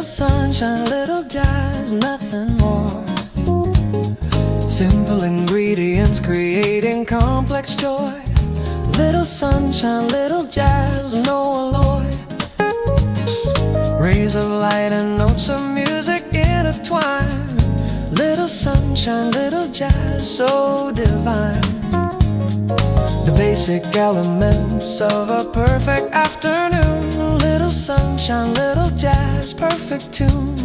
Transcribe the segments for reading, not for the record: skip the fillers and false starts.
Little sunshine, little jazz, nothing more. Simple ingredients creating complex joy. Little sunshine, little jazz, no alloy. Rays of light and notes of music intertwine. Little sunshine, little jazz, so divine. The basic elements of a perfect afternoon. Little sunshine, little jazz, perfect tune.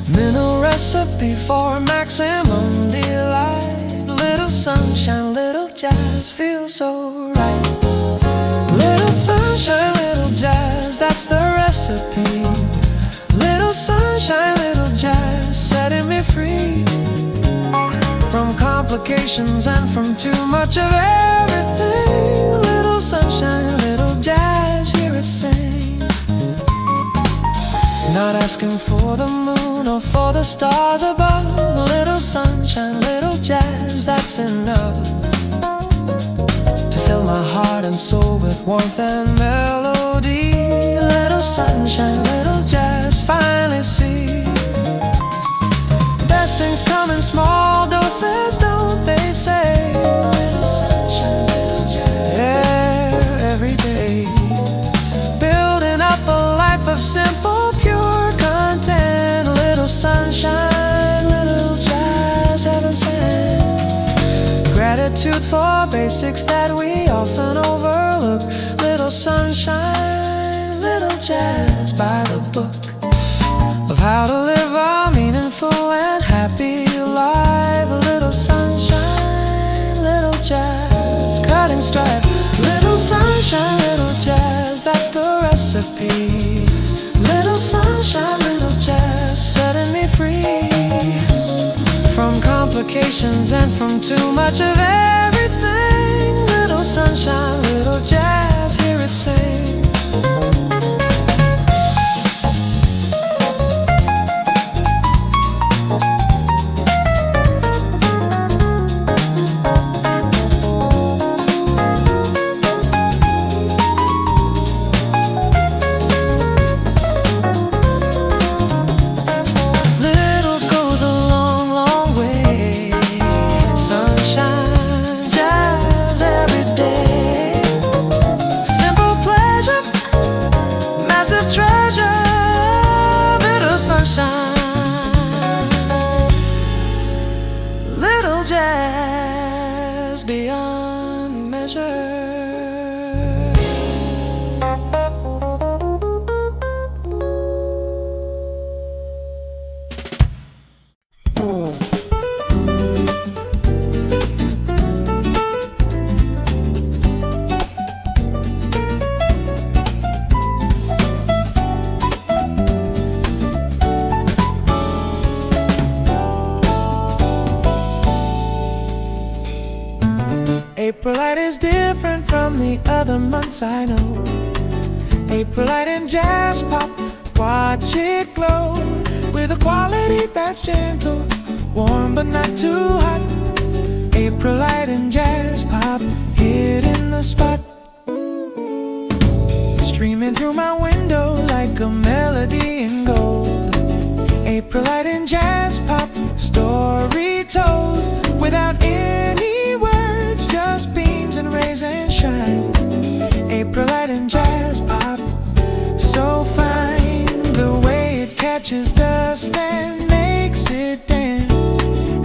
Mineral recipe for maximum delight. Little sunshine, little jazz, feels so right. Little sunshine, little jazz, that's the recipe. Little sunshine, little jazz, setting me free from complications and from too much of everything. Little sunshine, little jazz, hear it sing. Not asking for the moon or for the stars above. Little sunshine, little jazz, that's enough to fill my heart and soul with warmth and melody. Little sunshine, little jazz, finally see best things come in small doses, don't they say? Little sunshine, little jazz, yeah, every day. Building up a life of simple, pure content. Little sunshine, little jazz, heaven sent. Gratitude for basics that we often overlook. Little sunshine, little jazz, by the book of how to live a meaningful and happy life. A little sunshine, little jazz, cutting stripe. Little sunshine, little jazz, that's the recipe. Little sunshine, little jazz, setting me free from complications and from too much of everything. Little sunshine, little jazz, hear it sing. Little jazz beyond measure. April light is different from the other months I know. April light and jazz pop, watch it glow with a quality that's gentle, warm but not too hot. April light and jazz pop, hitting the spot. Streaming through my window like a melody in gold. April light and jazz pop, story told without any words, just beams and rays and shine. April light and jazz pop, so fine, the way it catches dust and makes it dance.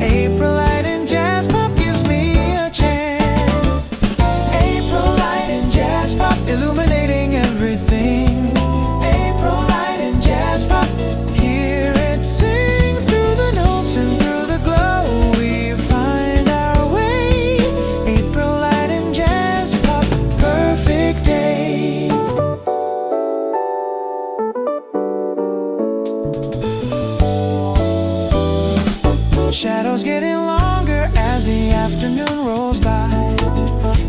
April light and jazz pop gives me a chance. April light and jazz pop, illuminating everything. April light and jazz pop, hear it sing through the notes and through the glow. We find our way. April light and jazz pop, perfect day. Shadows getting longer as the afternoon rolls by.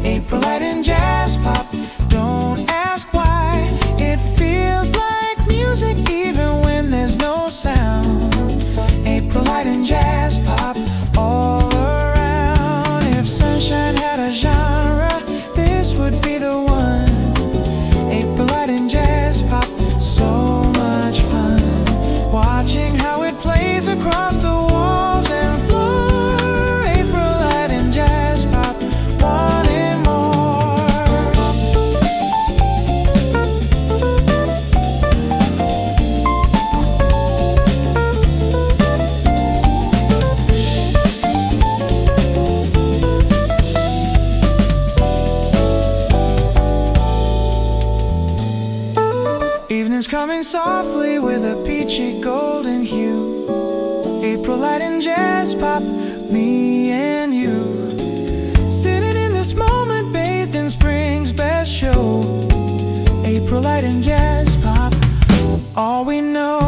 April light and jazz pop, don't ask why. It feels like music even when there's no sound. April light and jazz pop, all around. If sunshine had a genre, this would be the one. April light and jazz pop, so much Evenings coming softly with a peachy golden hue. April light and jazz pop, me and you. Sitting in this moment, bathed in spring's best show. April light and jazz pop, all we know.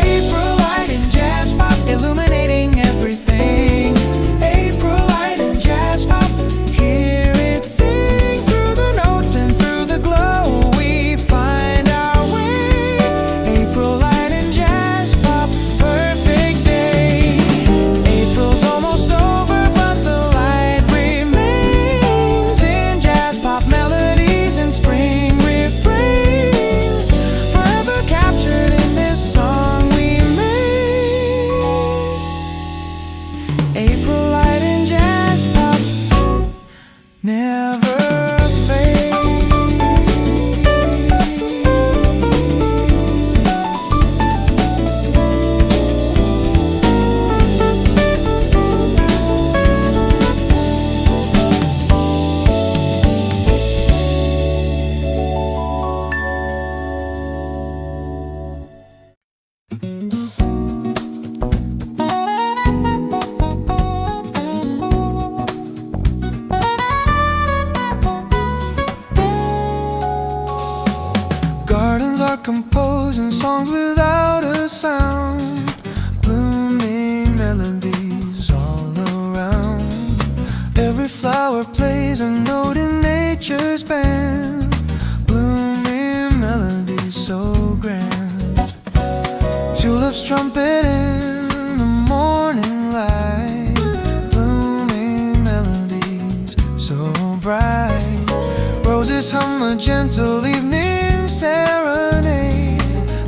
April light and jazz pop, illuminating everything. April light and jazz pop, hear it sing through the notes and through the glow. We find our way. April light and jazz pop, perfect day. April's almost over, but the light remains in jazz pop melodies and spring refrains, forever captured in this song we made. April light and jazz pop, never fade. Gardens are composing songs without a sound, blooming melodies all around. Every flower plays a note in nature's band, blooming melodies so grand. Tulips trumpet in the morning light, blooming melodies so bright. Roses hum a gentle evening serenade,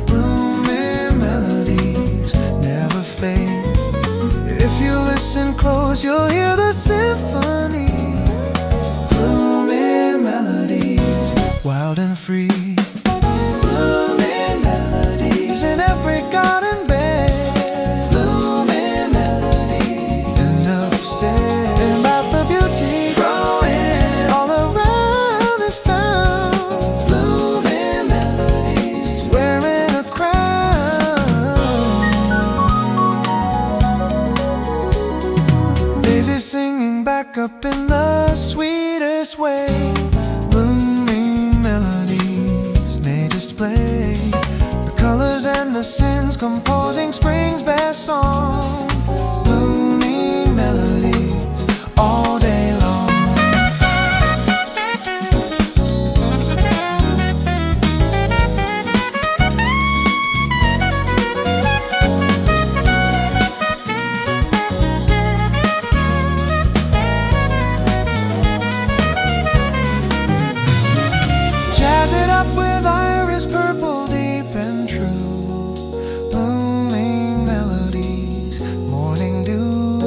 blooming melodies never fade. If you listen close, you'll hear the symphony, blooming melodies, wild and free. Blooming melodies in every garden bed, blooming melodies. Enough said about the beauty growing all around this town. Blooming melodies wearing a crown. Daisy singing back up in the sweetest way, blooming melodies they display. The colors and the sins composing spring's best song, blooming melodies all day long. Jazz it up with iris purple, deep and true, blooming melodies, morning dew.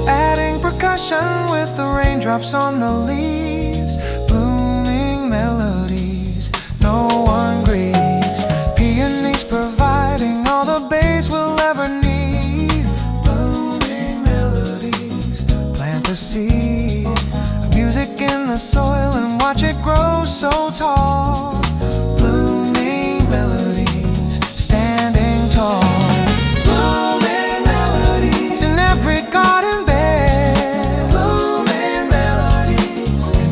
Adding percussion with the raindrops on the leaves, blooming melodies no one grieves. Peonies providing all the bass we'll ever need, blooming melodies plant the seed of music in the soil and watch it grow so tall, blooming melodies standing tall. Blooming melodies in every garden bed, blooming melodies in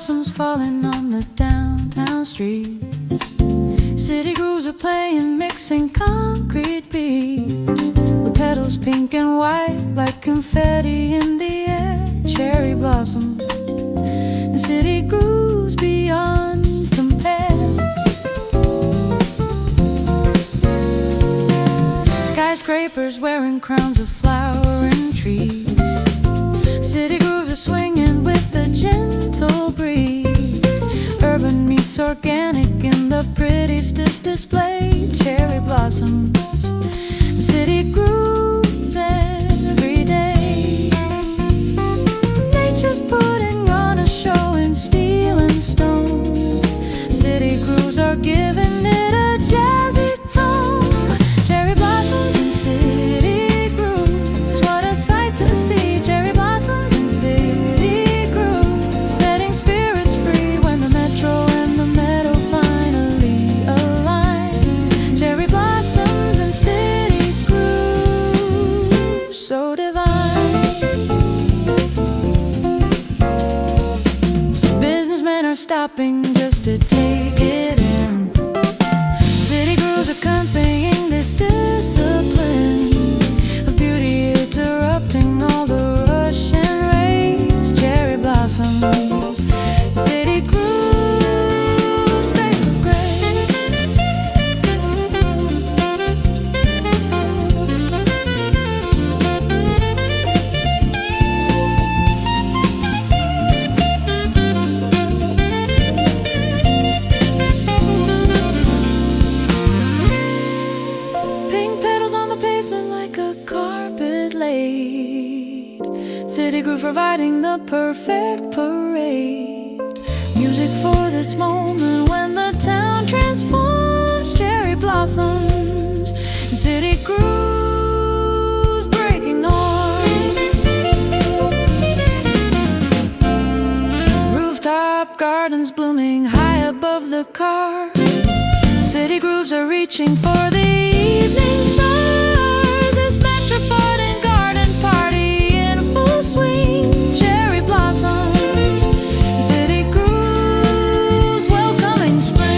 blossoms falling on the downtown streets. City grooves are playing, mixing concrete beats with petals pink and white like confetti in the air. Cherry blossoms and city grooves beyond compare. Skyscrapers wearing crowns of flowering trees. City grooves are swinging with the gentle breeze. Urban meets organic in the prettiest display. Cherry blossoms, city grooves every day. Nature's putting on a show in steel and stone. City grooves are giving it a jazzy tone. Cherry blossoms and city grooves, what a sight to see. Cherry blossoms and city grooves, setting spirits free when the metro and the meadow finally align. Cherry blossoms and city grooves, so divine. Businessmen are stopping just to take it in. City grooves accompanying this discipline of beauty, interrupting all the rush and race. Cherry blossoms, city grooves, they look great. Pink petals on the pavement like a carpet laid. City groove providing the perfect parade. Music for this moment when the town transforms. Cherry blossoms and city grooves breaking norms. Rooftop gardens blooming high above the cars. City grooves are reaching for the evening stars. This metropolitan garden party in full swing. Cherry blossoms, city grooves welcoming spring.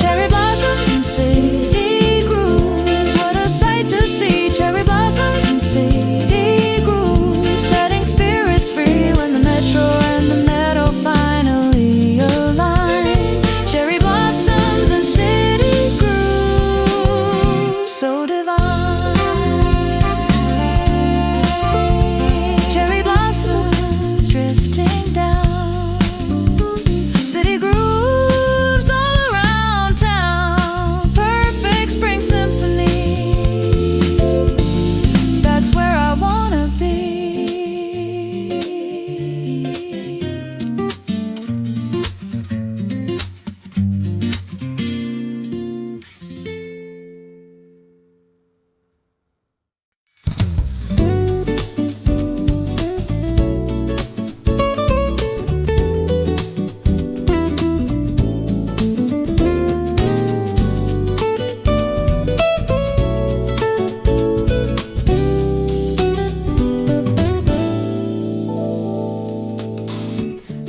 Cherry blossoms and city grooves, what a sight to see. Cherry blossoms and city grooves, setting spirits free when the metro and the meadow finally align. Cherry blossoms and city grooves, so divine. Cherry blossoms drifting down. City grooves all around town. Perfect spring symphony. That's where I wanna be.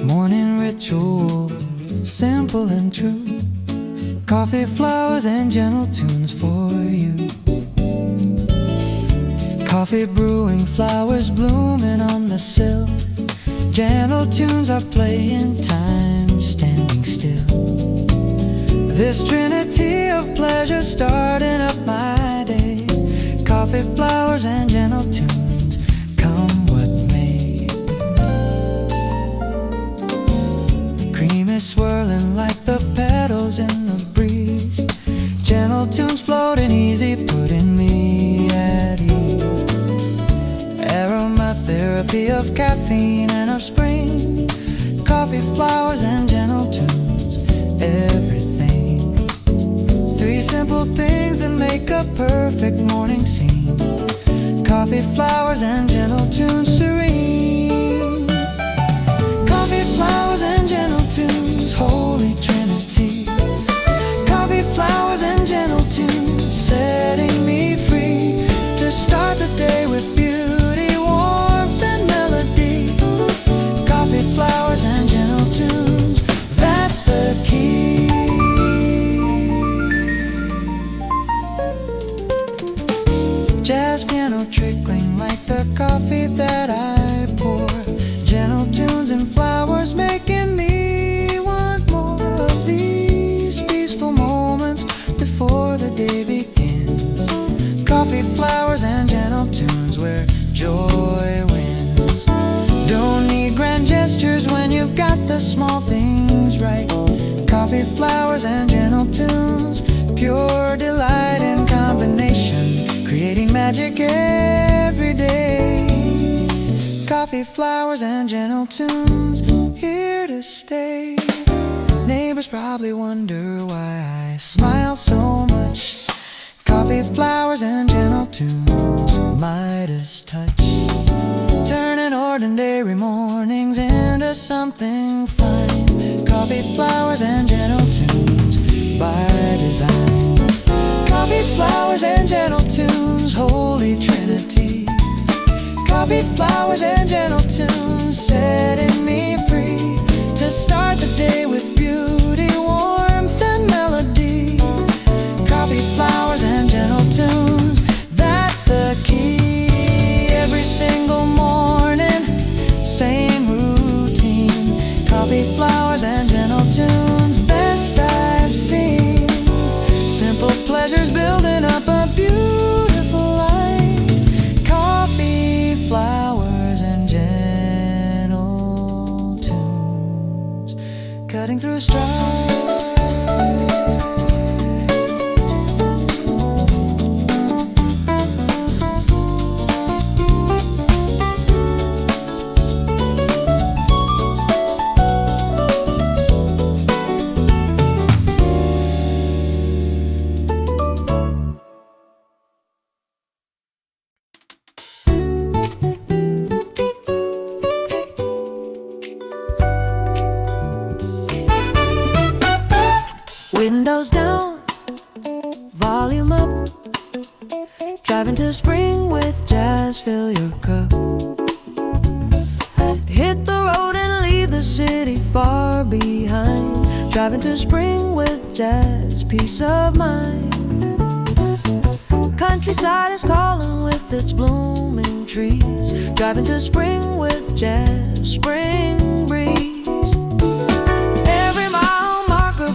Morning ritual, simple and true. Coffee, flowers, and gentle tunes for you. Coffee brewing, flowers blooming on the sill. Gentle tunes are playing, time standing still. This trinity of pleasure starting up my day. Coffee, flowers, and gentle tunes, come what may. Cream is swirling like the petals in the breeze. Gentle tunes floating easy, putting me at ease. Aromatherapy of caffeine and of spring. Coffee, flowers, and gentle tunes, everything. Three simple things that make a perfect morning scene. Coffee, flowers, and gentle tunes, serene. Coffee, flowers, and gentle tunes, holy trinity. Coffee, flowers, and gentle tunes, setting me free to start the day with beauty, warmth, and melody. Jazz piano trickling like the coffee that I pour. Gentle tunes and flowers making me want more of these peaceful moments before the day begins. Coffee, flowers, and gentle tunes where joy wins. Don't need grand gestures when you've got the small things right. Coffee, flowers, and gentle tunes, pure delight in combination, creating magic every day. Coffee, flowers, and gentle tunes, here to stay. Neighbors probably wonder why I smile so much. Coffee, flowers, and gentle tunes, Midas touch, turning ordinary mornings into something fine. Coffee, flowers, and gentle tunes, by design. Coffee, flowers, and gentle tunes, Holy Trinity. Coffee, flowers, and gentle tunes, setting me free to start the day with beauty, warmth, and melody. Coffee, flowers, and gentle tunes, that's the key. Every single morning, same routine. Coffee, flowers, and gentle tunes, best I've seen. Simple pleasures building up a beautiful life. Coffee, flowers, and gentle tunes, cutting through strife. Windows down, volume up. Driving to spring with jazz, fill your cup. Hit the road and leave the city far behind. Driving to spring with jazz, peace of mind. Countryside is calling with its blooming trees. Driving to spring with jazz, spring breeze.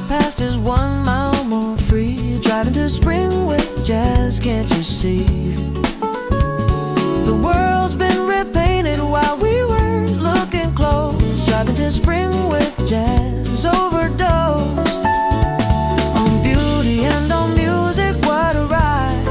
Past is 1 mile more free. Driving to spring with jazz, can't you see? The world's been repainted while we weren't looking close. Driving to spring with jazz, overdose on beauty and on music, what a ride.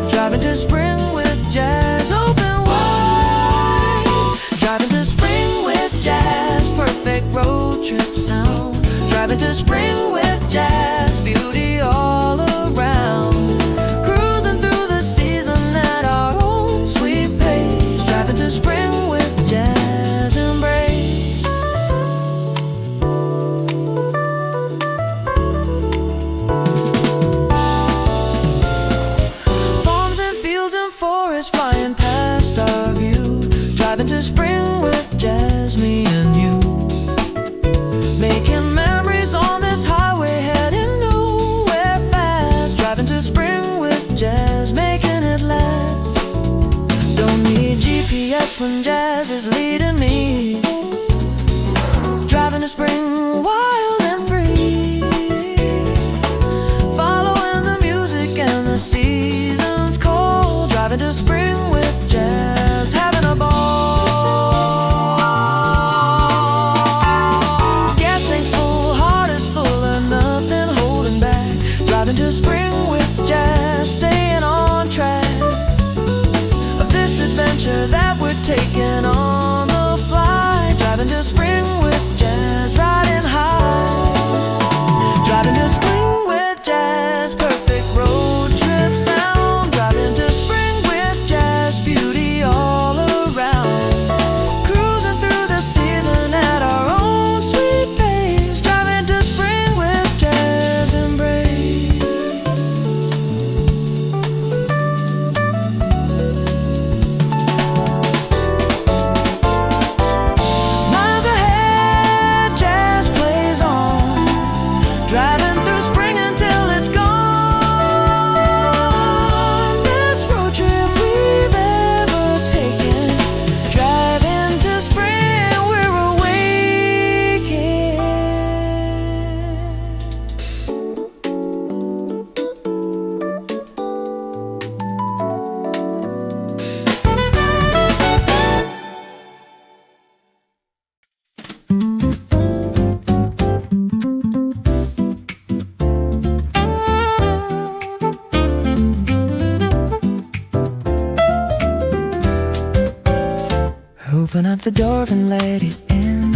Driving to spring with jazz, open wide. Driving to spring with jazz, perfect road trip sound. Driving to spring with jazz, beauty all around. Cruising through the season at our own sweet pace. Driving to spring with jazz, embrace. Farms and fields and forests flying past our view. Driving to spring with jazz, me and you. Making memories on this highway, heading nowhere fast. Driving to spring with jazz, making it last. Don't need GPS when jazz is leading me. Driving to spring, wild and free. Following the music and the seasons cold. Driving to spring with jazz, having a ball. Driving to spring with jazz, staying on track of this adventure that we're taking on the fly. Driving to spring with jazz, riding high. Driving to spring with jazz, perfect road trip sound. Driving to spring with jazz, Open up the door and let it in.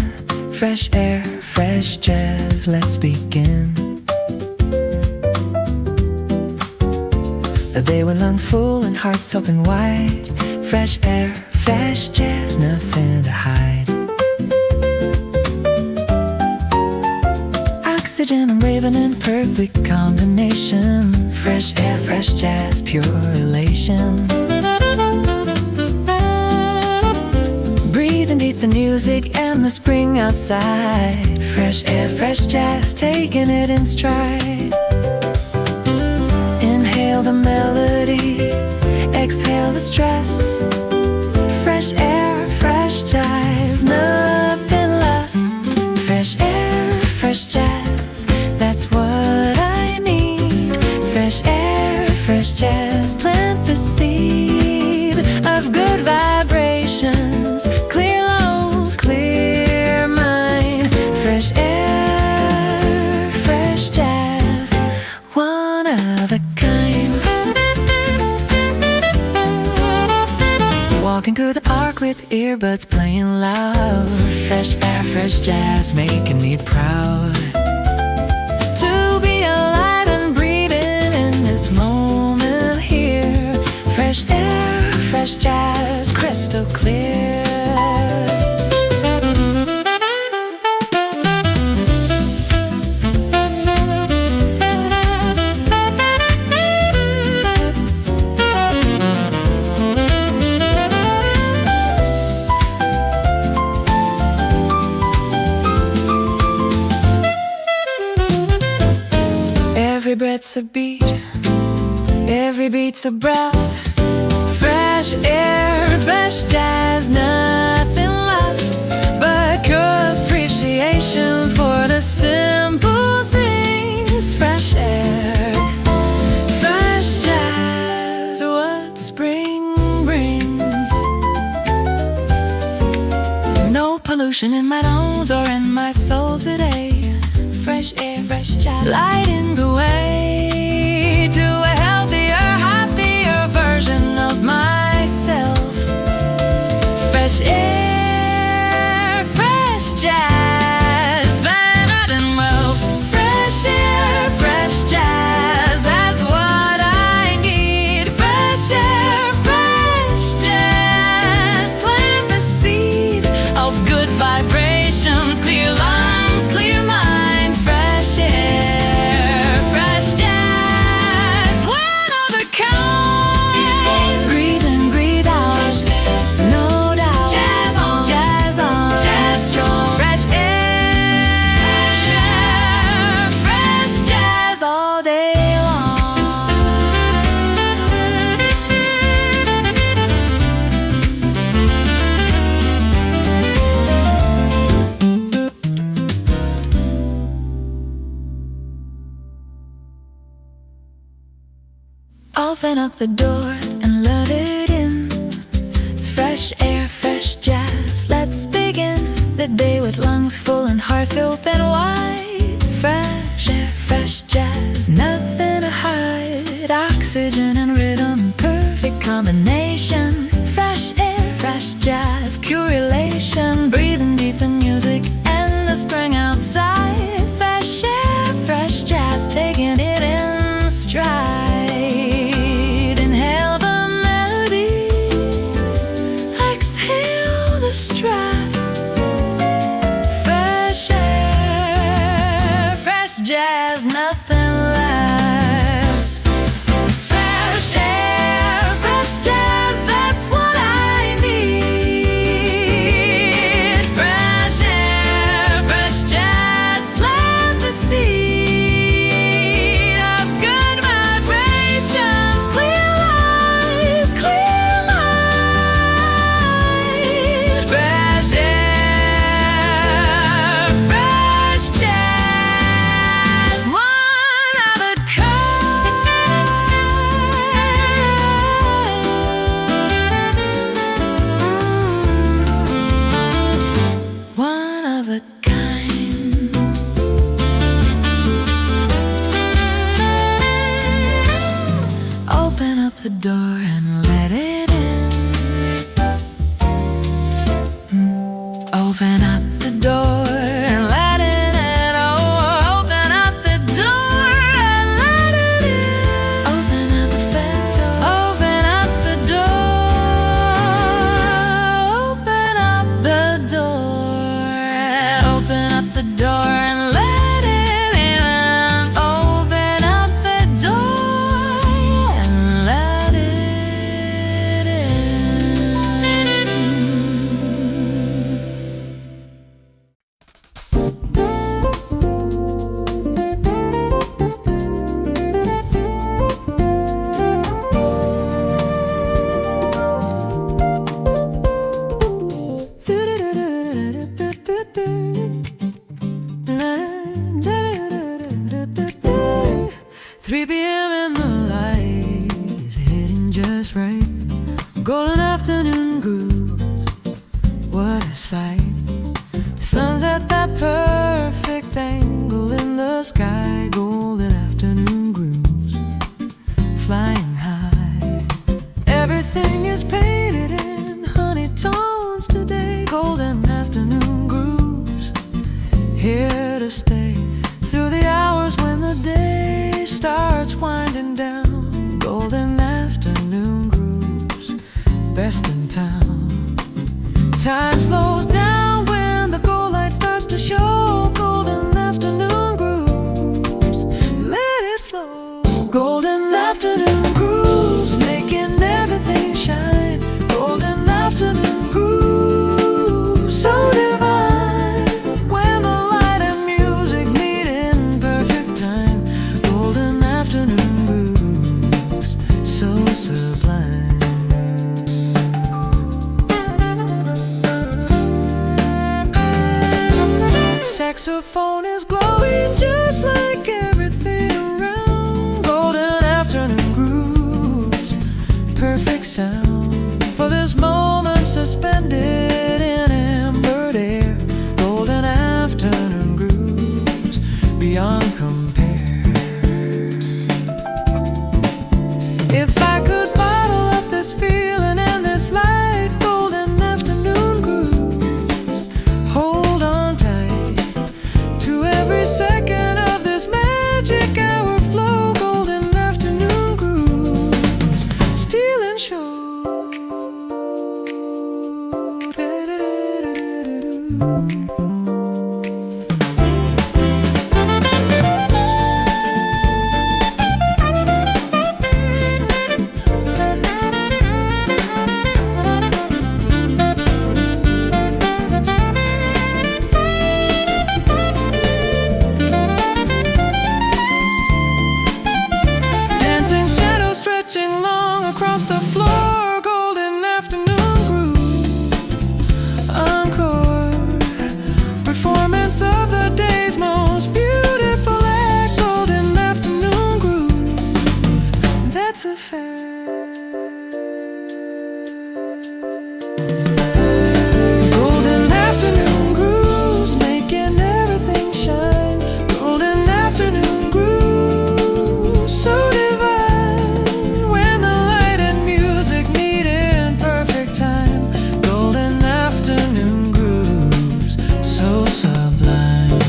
Fresh air, fresh jazz, let's begin. A day with lungs full and hearts open wide. Fresh air, fresh jazz, nothing to hide. Oxygen and raven in perfect combination. Fresh air, fresh jazz, pure elation. Breathing deep the music and the spring outside. Fresh air, fresh jazz, taking it in stride. Inhale the melody, exhale the stress. Fresh air, fresh jazz, nothing less. Fresh air, fresh jazz, that's what I need. Fresh air, fresh jazz, plant the seed of good vibrations. Clear lungs, clear mind. Fresh air, fresh jazz, one of a kind. Walking through the park with earbuds playing loud. Fresh air, fresh jazz, making me proud to be alive and breathing in this moment here. Fresh air, fresh jazz, crystal clear. Every breath's a beat, every beat's a breath. Fresh air, fresh jazz, nothing left but appreciation for the simple things. Fresh air, fresh jazz, what spring brings. No pollution in my nose or in my soul today. Fresh air, fresh jazz, lighting the way to a healthier, happier version of myself. Fresh air, fresh jazz, better than wealth. Fresh air, fresh jazz, that's what I need. Fresh air, fresh jazz, plant the seed of good vibrations. Clear lungs, clear mind. Fresh air, fresh jazz, one of a kind. Breathe in, breathe out, no doubt. Jazz on, jazz strong. Fresh air, fresh jazz all day long. Open up the door and let it in. Fresh air, fresh jazz, let's begin the day with lungs full and hearts open wide. Fresh air, fresh jazz, nothing to hide. Oxygen and rhythm, perfect combination. Fresh air, fresh jazz, pure elation. Breathing deep the music and the spring outside. Fresh air, fresh jazz, taking it in stride. Inhale the melody, exhale the stress. Fresh air, fresh jazz, nothing less. Fresh air, fresh jazz, that's what I need. Fresh air, fresh jazz, plant the seed of good vibrations. Clear eyes, clear mind. Fresh air, fresh jazz, one of a kind. One of a kind. Open up the door and let it in. Open up the door and let it in. Oh, open up the door and let it in. Open up the door. Open up the door. Open up the door. Open up the door and let it in. Open up the door and let it in. 3 p.m. and the light is hitting just right. Golden afternoon grooves, what a sight. The sun's at that perfect angle in the sky. Golden afternoon grooves, flying high. Everything is painted in honey tones today. Golden afternoon grooves, here to stay. Through the hours when the day starts winding down. Golden afternoon grooves, best in town. Time slows down when the gold light starts to show. Golden afternoon grooves, let it flow. Golden afternoon grooves, making everything shine. Golden afternoon grooves, so divine. When the light and music meet in perfect time. Golden afternoon grooves, so sublime. Saxophone is glowing just like everything around. Golden afternoon grooves, perfect sound. For this moment suspended in ambered air. Golden afternoon grooves, beyond compare. If I could bottle up this feeling and this light. Golden afternoon grooves, hold on tight to every second of this magic hour flow. Golden afternoon grooves, steal and show. Dancing shadows stretching long across the floor. Golden afternoon grooves, encore. Performance of the day's most beautiful act. Golden afternoon groove, that's a fact. Golden afternoon grooves, making everything shine. Golden afternoon grooves, so divine. When the light and music meet in perfect time. Golden afternoon grooves, so sublime.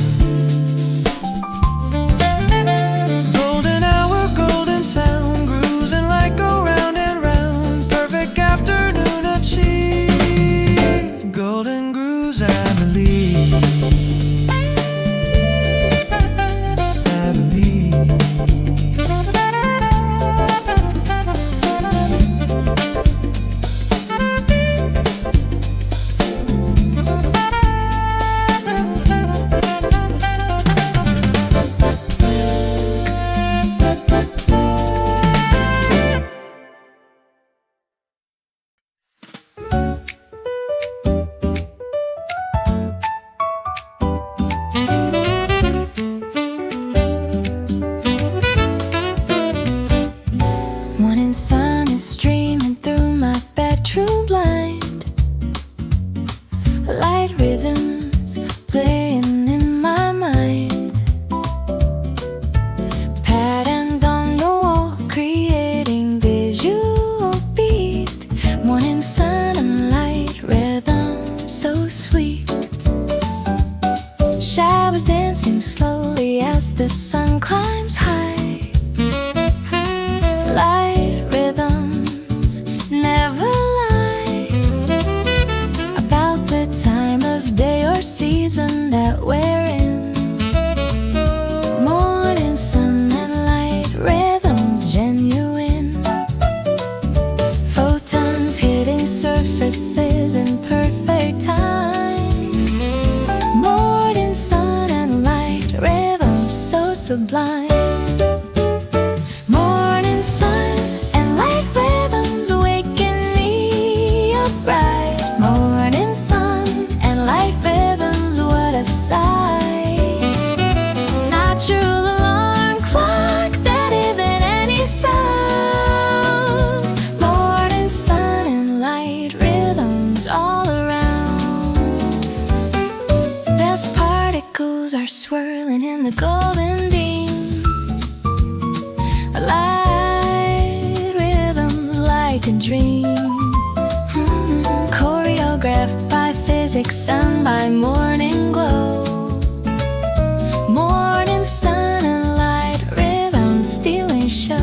Golden hour, golden sound, grooves and light go round and round. Perfect afternoon achieved. Golden grooves, I believe. I believe. Morning sun is streaming through my bedroom blind. Light rhythms playing in my mind. Patterns on the wall creating visual beat. Morning sun and light rhythm so sweet. sublime. Morning sun and light rhythms waken me up bright. Morning sun and light rhythms, what a sight. Natural alarm clock better than any sound. Morning sun and light rhythms all around. Dust particles are swirling in the golden beam. Light rhythms like a dream. Choreographed by physics and by morning glow. Morning sun and light rhythms stealing show.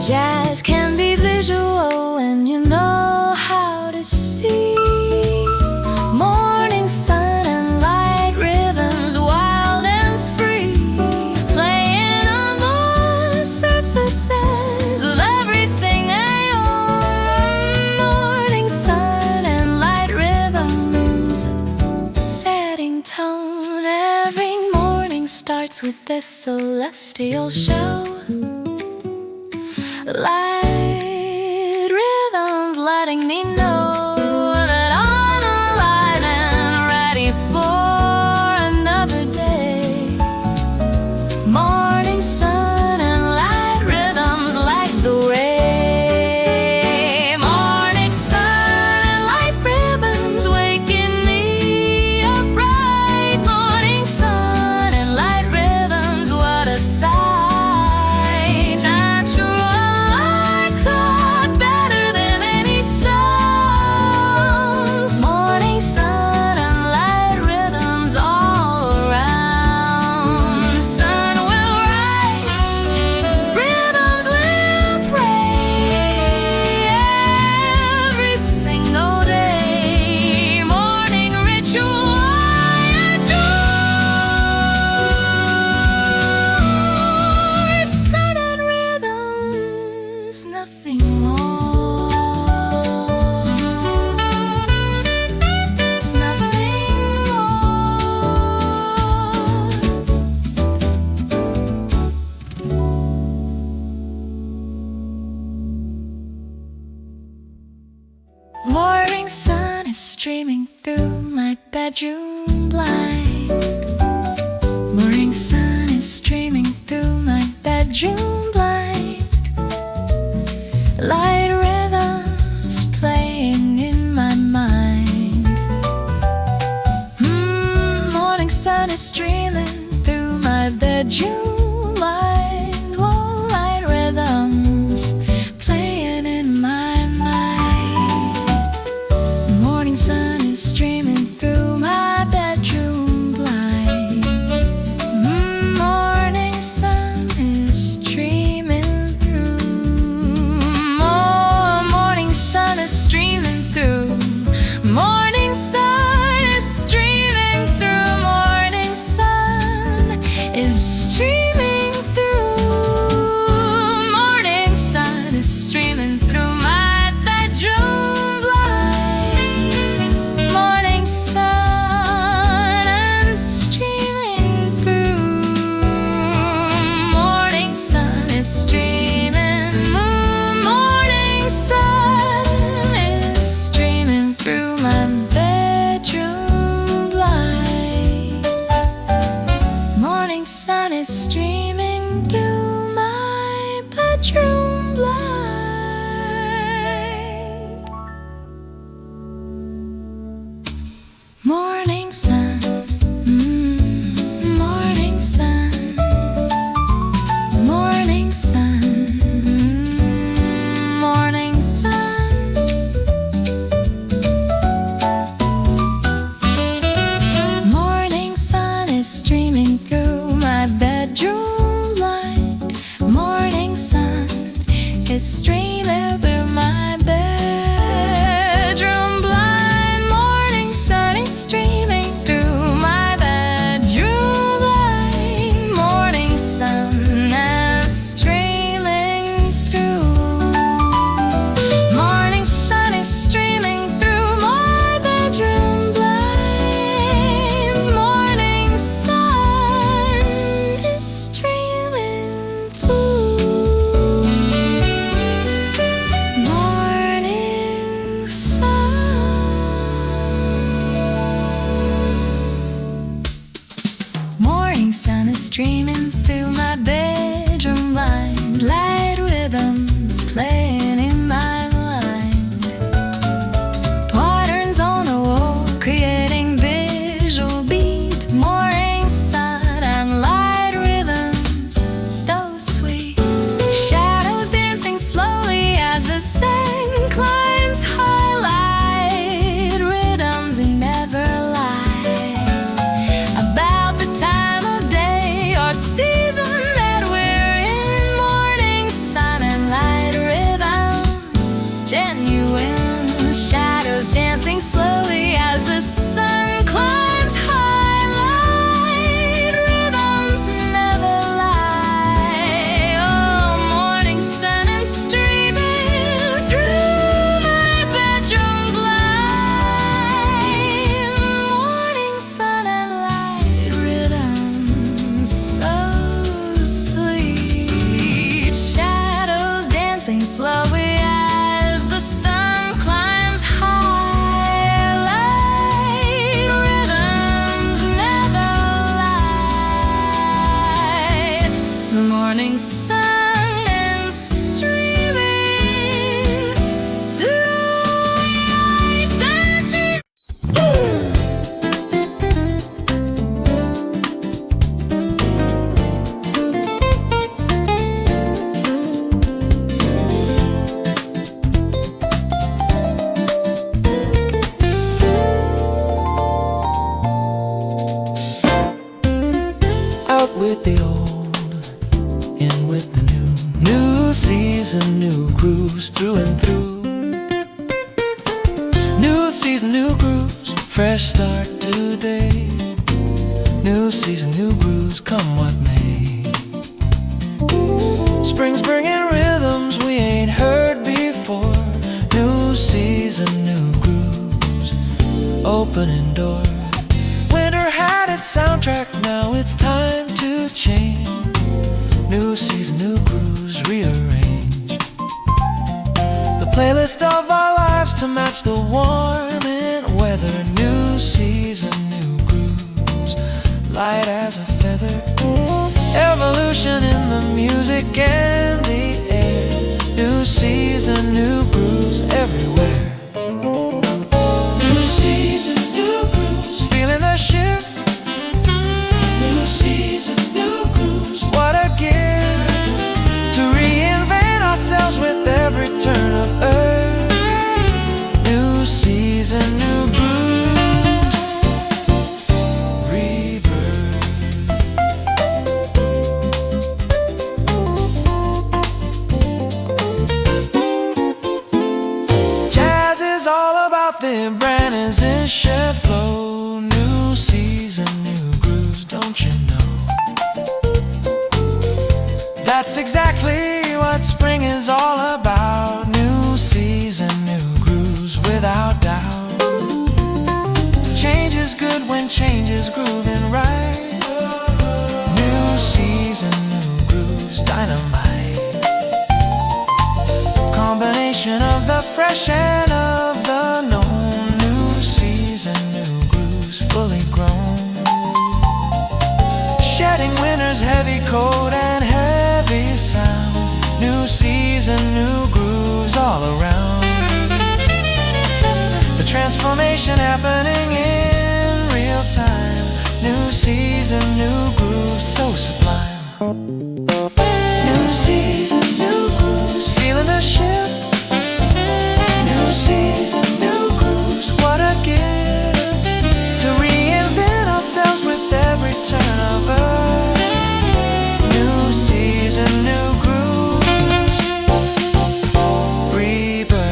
Jazz can be visual when you know how to see. Morning sun and light rhythms, wild and free, playing on the surfaces of everything I own. Morning sun and light rhythms, setting tone. Every morning starts with this celestial show. Light rhythms letting me know that I'm alive and ready for another day. Morning sun and light rhythms like the ray. Morning sun and light rhythms waking me up bright. Morning sun and light rhythms, what a sight. Nothing more. It's nothing more. Morning sun is streaming through my bedroom blind. Morning sun is streaming through my bedroom blind. Light rhythms playing in my mind. Morning sun is streaming through my bedroom blind. Whoa, light rhythms playing in my mind. Morning sun is streaming through my bedroom blind. Morning sun is streaming through. Morning sun is streaming through. Morning sun is streaming through. Morning sun is streaming. New season, new grooves, fresh start today. New season, new grooves, come what may. Spring's bringing rhythms we ain't heard before. New season, new grooves, opening door. Winter had its soundtrack, now it's time to change. New season, new grooves, rearrange the playlist of our lives to match the warming weather. New season, new grooves, light as a feather. Evolution in the music and the air. New season, new grooves everywhere. New season, new grooves, feeling the shift. New season, new grooves, what a gift to reinvent ourselves with every turn of earth. New season, new grooves, rebirth. Jazz is all about the Brannons and Chef flow. New season, new grooves, don't you know? That's exactly what spring is all about. New season, new grooves, without doubt. Change is good when change is grooving right. New season, new grooves, dynamite. Combination of the fresh and of the known. New season, new grooves, fully grown. Shedding winter's heavy coat and heavy sound. New season, new grooves all around. The transformation happening in real time. New season, new grooves, so sublime. New season, new grooves, feeling the shift. New season, new grooves, what a gift to reinvent ourselves with every turn of earth. New season, new grooves, rebirth.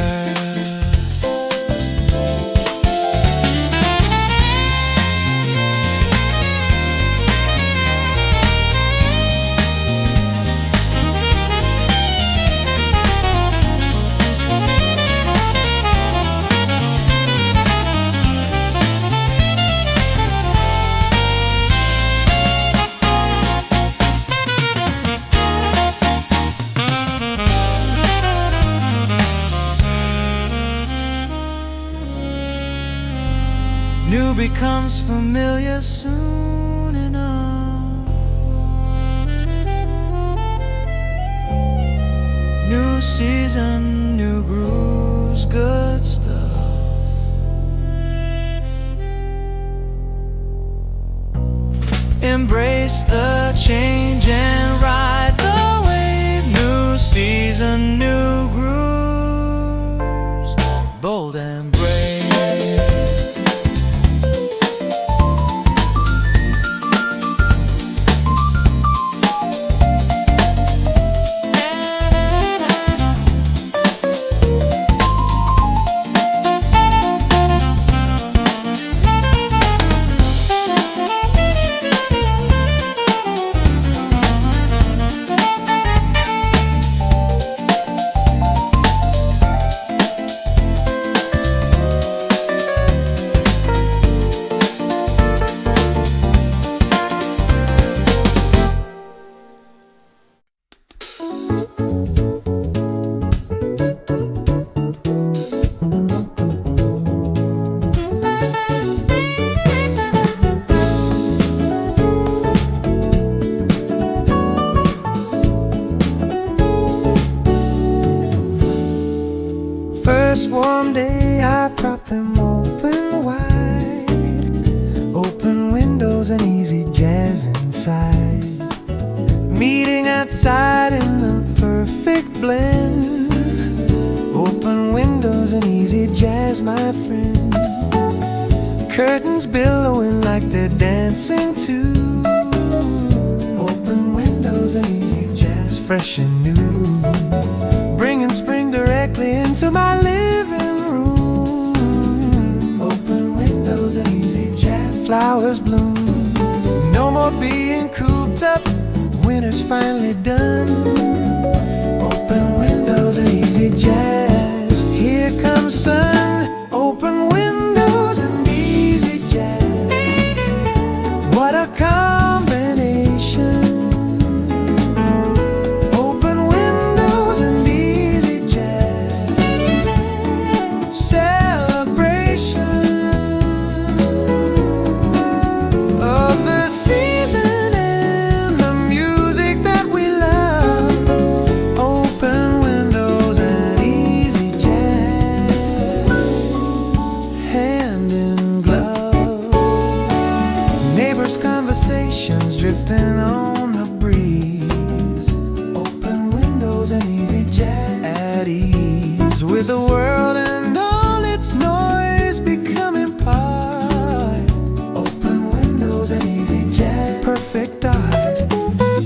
New becomes familiar soon enough. New season, new grooves, good stuff. Embrace the change and ride the wave. New season, new grooves, bold and brave. First warm day I propped them open wide. Open windows and easy jazz inside. Meeting outside in the perfect blend. Open windows and easy jazz, my friend. Curtains billowing like they're dancing too. Open windows and easy jazz, fresh and new. Bringing spring directly into my living room. flowers bloom. No more being cooped up, winter's finally done. Open windows and easy jazz. Here comes sun. Open windows and easy jazz. What a combination. Open windows and easy jazz. Celebration of the season and the music that we love. Open windows and easy jazz. Hand in glove. Neighbors' conversations drifting on the breeze. Open windows and easy jazz. At ease with the world and all its noise becoming part. Open windows and easy jazz. Perfect art.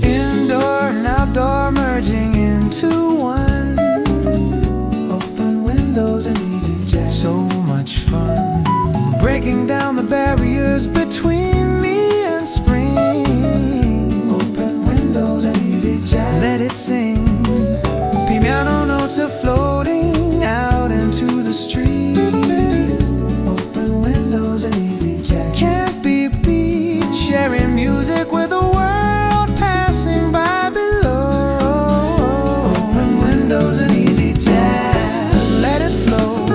Indoor and outdoor merging into one. Open windows and easy jazz. So much fun. Breaking down the barriers between me and spring. Open windows and easy jazz. Let it sing. Piano notes are floating out into the street. Open windows and easy jazz. Can't be beat. Sharing music with the world passing by below. Open windows and easy jazz. Let it flow.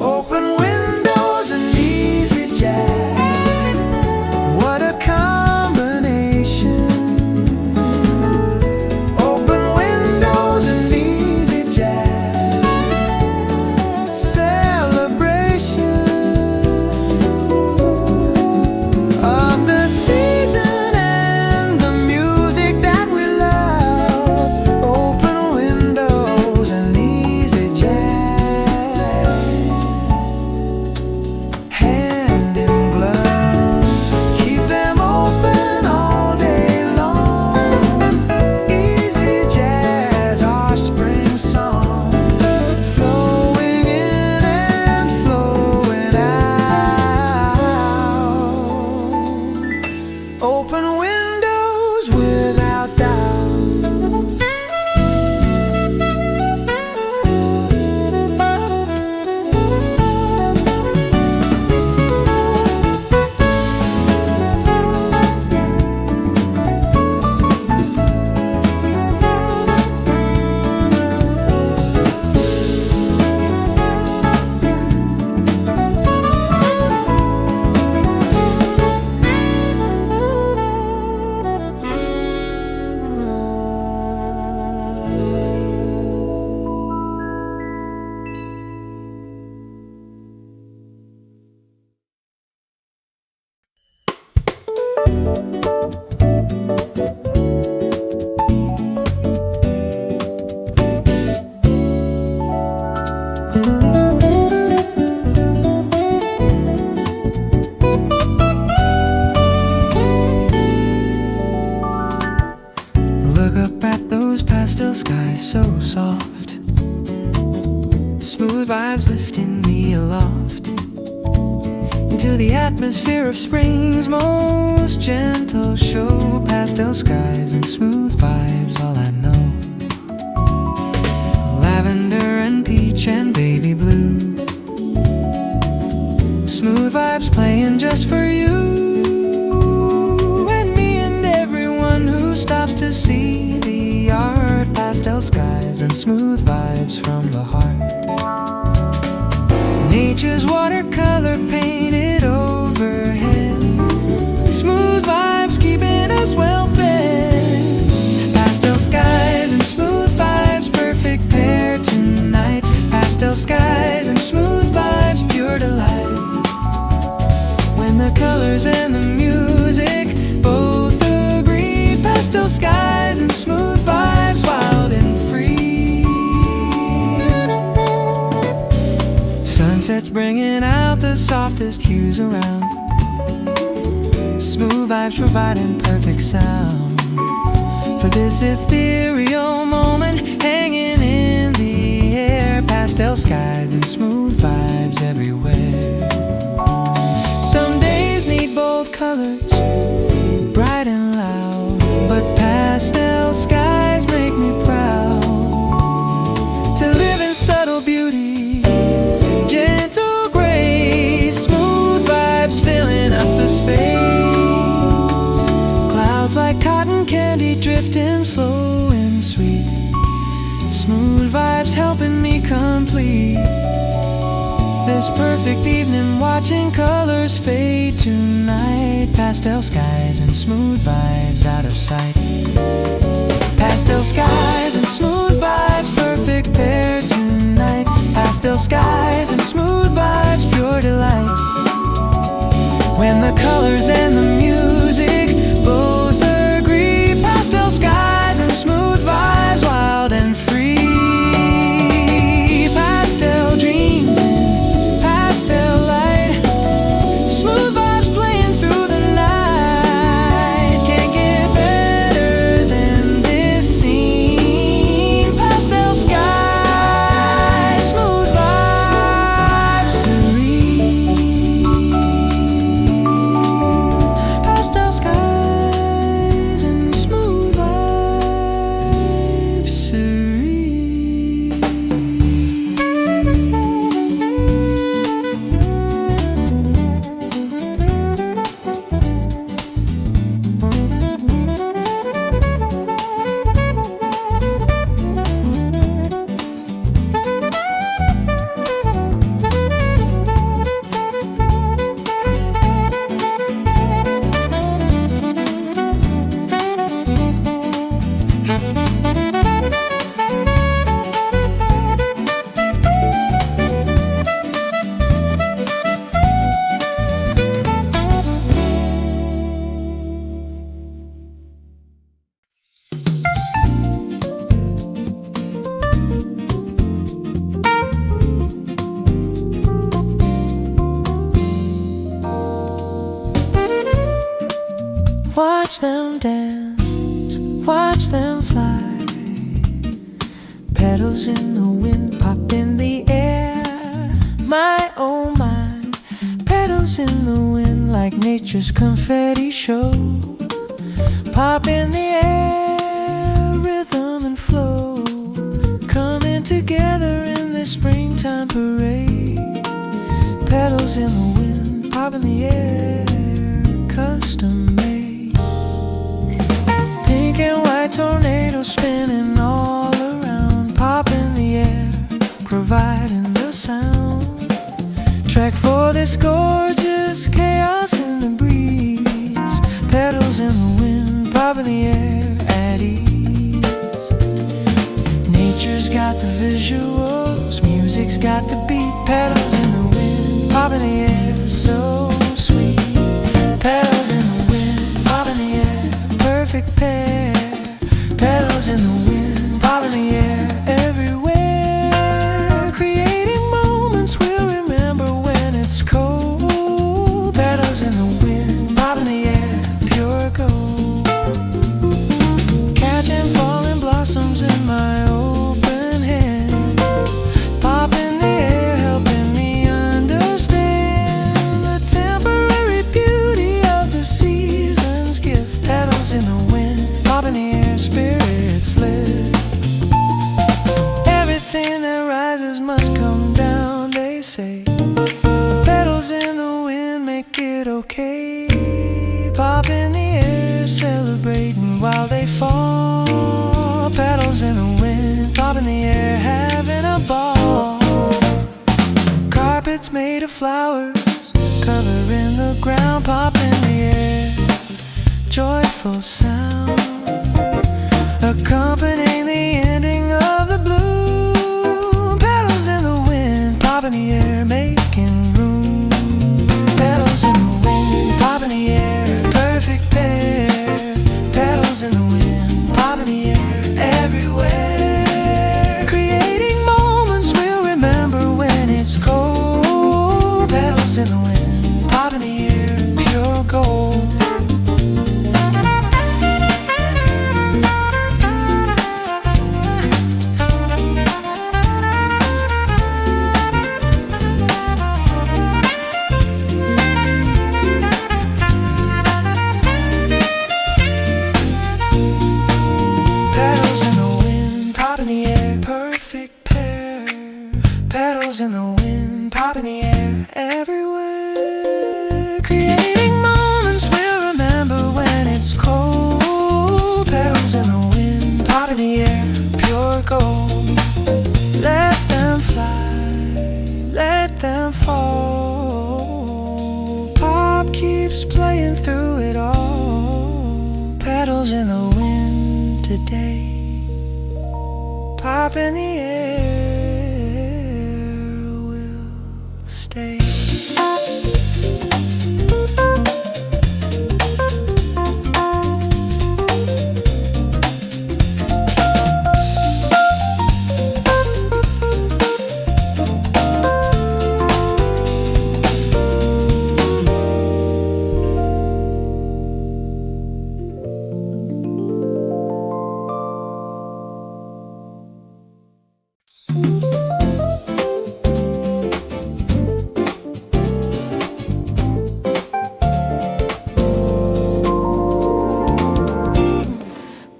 Open windows and easy jazz. What a combination. Open windows and easy jazz. Celebration of the season and the music that we love. Open windows and easy jazz. Hand in glove. Keep them open all day long. Easy jazz, our spring song. Flowing in and flowing out. Open windows without doubt. Look up at those pastel skies, so soft. Smooth vibes lifting me aloft into the atmosphere of spring's most gentle show. Pastel skies and smooth vibes, all I know. Lavender and peach and baby blue. Smooth vibes playing just for you and me and everyone who stops to see the art. Pastel skies and smooth vibes from the heart. Nature's watercolor painted overhead. Smooth vibes keeping us well fed. Pastel skies and smooth vibes, perfect pair tonight. Pastel skies and smooth vibes, pure delight. When the colors and the music both agree. Pastel skies and smooth vibes, wild and free. Sunsets bringing out the softest hues around. Smooth vibes providing perfect sound for this ethereal moment hanging in the air. Pastel skies and smooth vibes everywhere. Some days need both pastel colors, bright and loud. But pastel skies make me proud to live in subtle beauty, gentle grace, smooth vibes filling up the space. Clouds like cotton candy drifting slow and sweet, smooth vibes helping me complete this perfect evening, watching colors fade tonight. Pastel skies and smooth vibes out of sight. Pastel skies and smooth vibes, perfect pair tonight. Pastel skies and smooth vibes, pure delight. When the colors and the music both agree, pastel skies and smooth vibes, wild and free. Pastel dreams in pastel light, smooth vibes playing through the night. Can't get better than this scene. Pastel skies, smooth vibes, serene. Pastel skies and smooth vibes, serene. Watch them dance, watch them fly. Petals in the wind pop in the air. My oh my, petals in the wind like nature's confetti show. Pop in the air, rhythm and flow, coming together in this springtime parade. Petals in the wind, pop in the air, custom made. Pink and white tornadoes spinning all around, pop in the air, providing the sound. Track for this gorgeous chaos in the breeze. Petals in the wind, pop in the air, at ease. Nature's got the visuals, music's got the beat. Petals in the wind, pop in the air, so sweet. Petals in the wind, pop in the air, perfect pair. Petals in the wind, pop in the air, everywhere. Creating moments we'll remember when it's cold. Petals in the wind, pop in the air, pure gold. Catching falling blossoms in my open hand. Pop in the air, helping me understand the temporary beauty of the season's gift. Petals in the wind, pop in the air, spirits lit. Everything that rises must come down, they say. Petals in the wind make it okay. Pop in the air, celebrating while they fall. Petals in the wind, pop in the air, having a ball. Carpets made of flowers, covering the ground. Pop in the air, joyful sound, accompanying the ending of the bloom. Petals in the wind, pop in the air, making room. Petals in the wind, pop in the air, perfect pair. Petals in the wind, pop in the air, everywhere. Creating moments we'll remember when it's cold. Petals in the wind, pop in the air, pure gold. everywhere, creating moments we'll remember when it's cold. Petals in the wind, pop in the air, pure gold. Let them fly, let them fall. Pop keeps playing through it all. Petals in the wind today, pop in the air, will stay.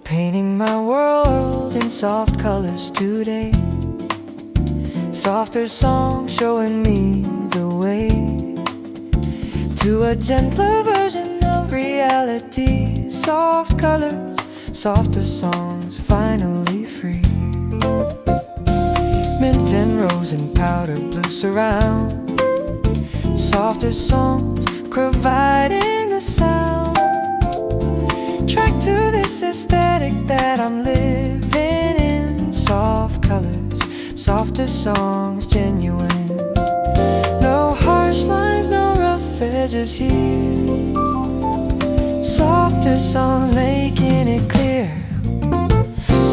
Painting my world in soft colors today. Softer songs showing me the way to a gentler version of reality. Soft colors, softer songs, finally free. Mint and rose and powder blue surround. Softer songs providing the sound. Track to this aesthetic that I'm living in. Soft colors, softer songs, genuine. No harsh lines, no rough edges here. Softer songs making it clear.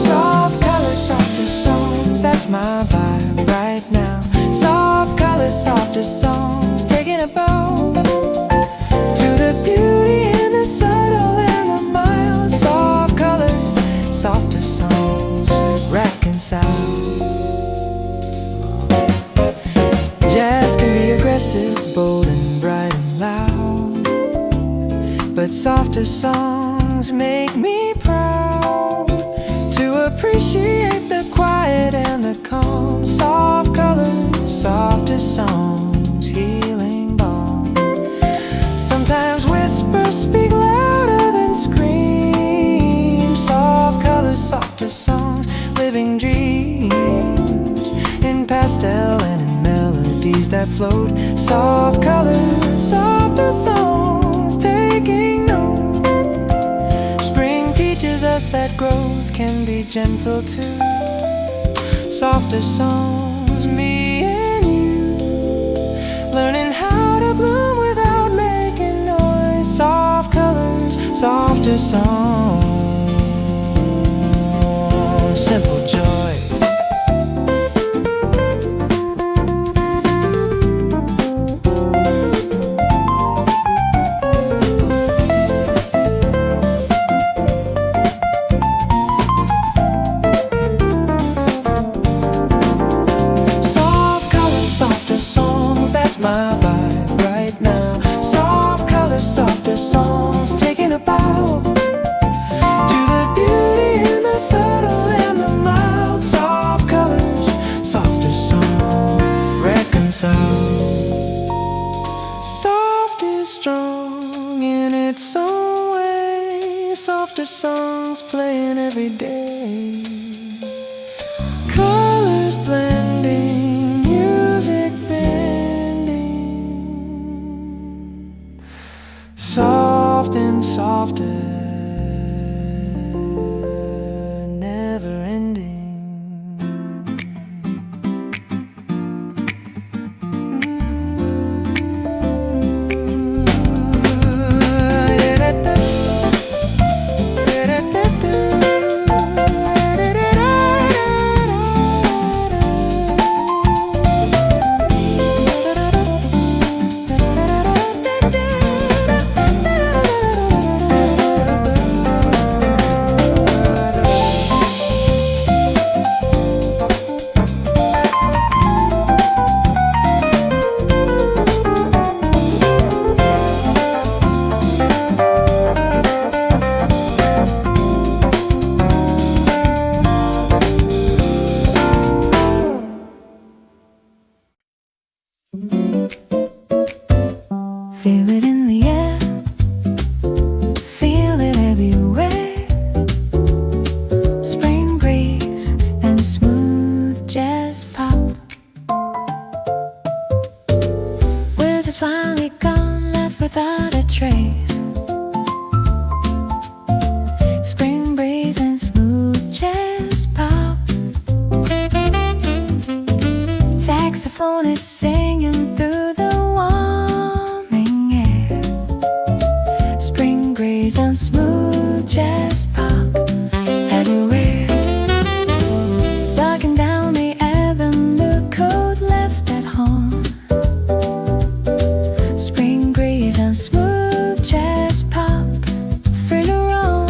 Soft colors, softer songs, that's my vibe right now. Soft colors, softer songs, taking a bow to the beauty and the subtle and the mild. Soft colors, softer songs, reconcile. Jazz can be aggressive, bold and bright and loud, but softer songs make me proud to appreciate the quiet and the calm. Soft colors, softer songs, healing balm. Sometimes whispers speak louder than screams. Soft colors, softer songs, living dreams in pastel and in melodies that float. Soft colors, softer songs, taking note. Spring teaches us that growth can be gentle too. Softer songs, me and you, learning how to bloom without making noise. Soft colors, softer songs, simple joys. My vibe right now. Soft colors, softer songs, taking a bow to the beauty and the subtle and the mild. Soft colors, softer songs, reconcile. Soft is strong in its own way. Softer songs playing every day. Colors blending, music soft and softer, never ending. Feel it in the air, feel it everywhere. Spring breeze and smooth jazz pop. Winter's finally gone, left without a trace. Spring breeze and smooth jazz pop. Saxophone is singing through the warming air. Spring breeze and smooth jazz pop everywhere. Walking down the avenue, coat left at home. Spring breeze and smooth jazz pop, free to roam.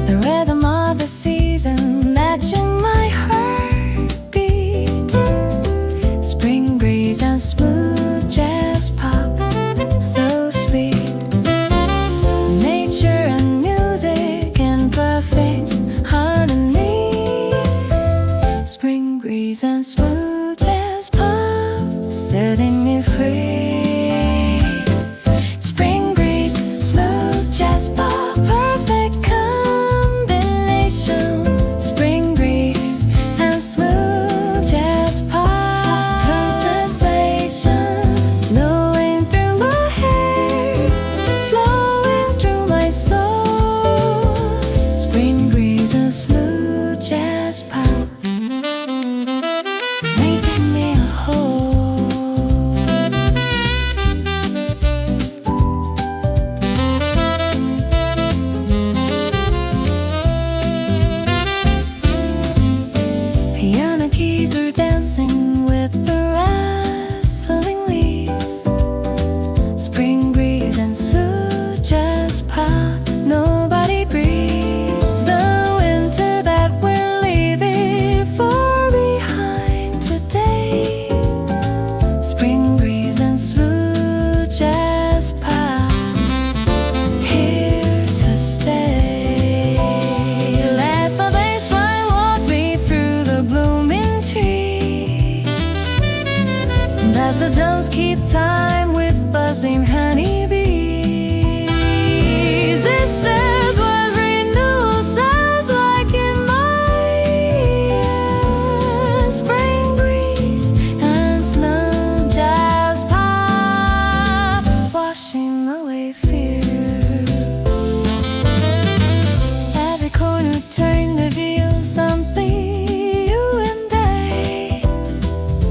The rhythm of the season matching my heartbeat. Spring breeze and smooth jazz pop, so sweet. Nature and music in perfect harmony. Spring breeze and smooth jazz pop, setting me free. Spring breeze, smooth jazz pop, perfect combination. Spring breeze and smooth jazz pop, come sensation, blowing through my hair, flowing through my soul. Spring breeze and smooth jazz pop, making me whole. Piano keys are dancing with the rustling leaves. Spring breeze and smooth jazz pop, nobody breathes the winter that we're leaving far behind today. Spring breeze and smooth jazz pop, here to stay. Let the bassline walk me through the blooming trees. Let the drums keep time with buzzing honeybees. It says what renewal sounds like in my ears. Spring breeze and slow jazz pop, washing away fears. Every corner turned to view something new and bright.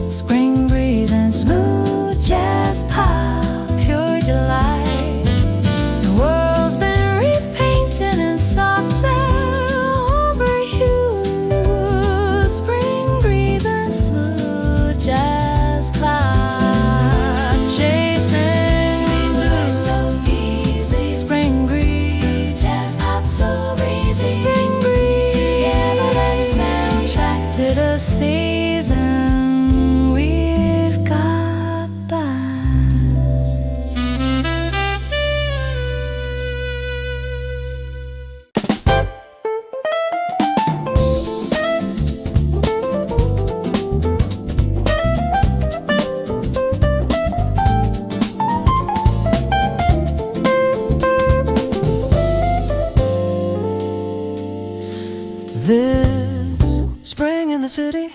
Spring breeze and smooth jazz pop, pure delight. The world's been repainted in softer amber hues. Spring breeze and smooth jazz cloud chasing. Spring breeze so easy. Spring breeze, smooth jazz pop so breezy. Spring breeze, together like a soundtrack to the season. We've got that. This spring in the city,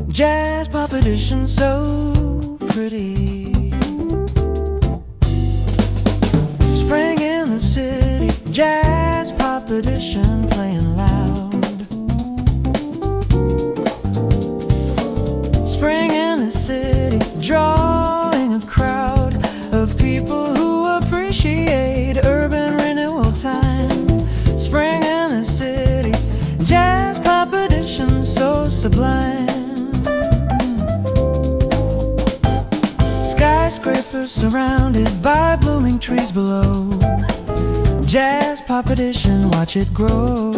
jazz pop edition so pretty. Spring in the city, jazz pop edition playing loud. Spring in the city, drawing a crowd of people who appreciate urban renewal time. Spring in the city, jazz pop edition so sublime. Skyscrapers surrounded by blooming trees below. Jazz pop edition, watch it grow.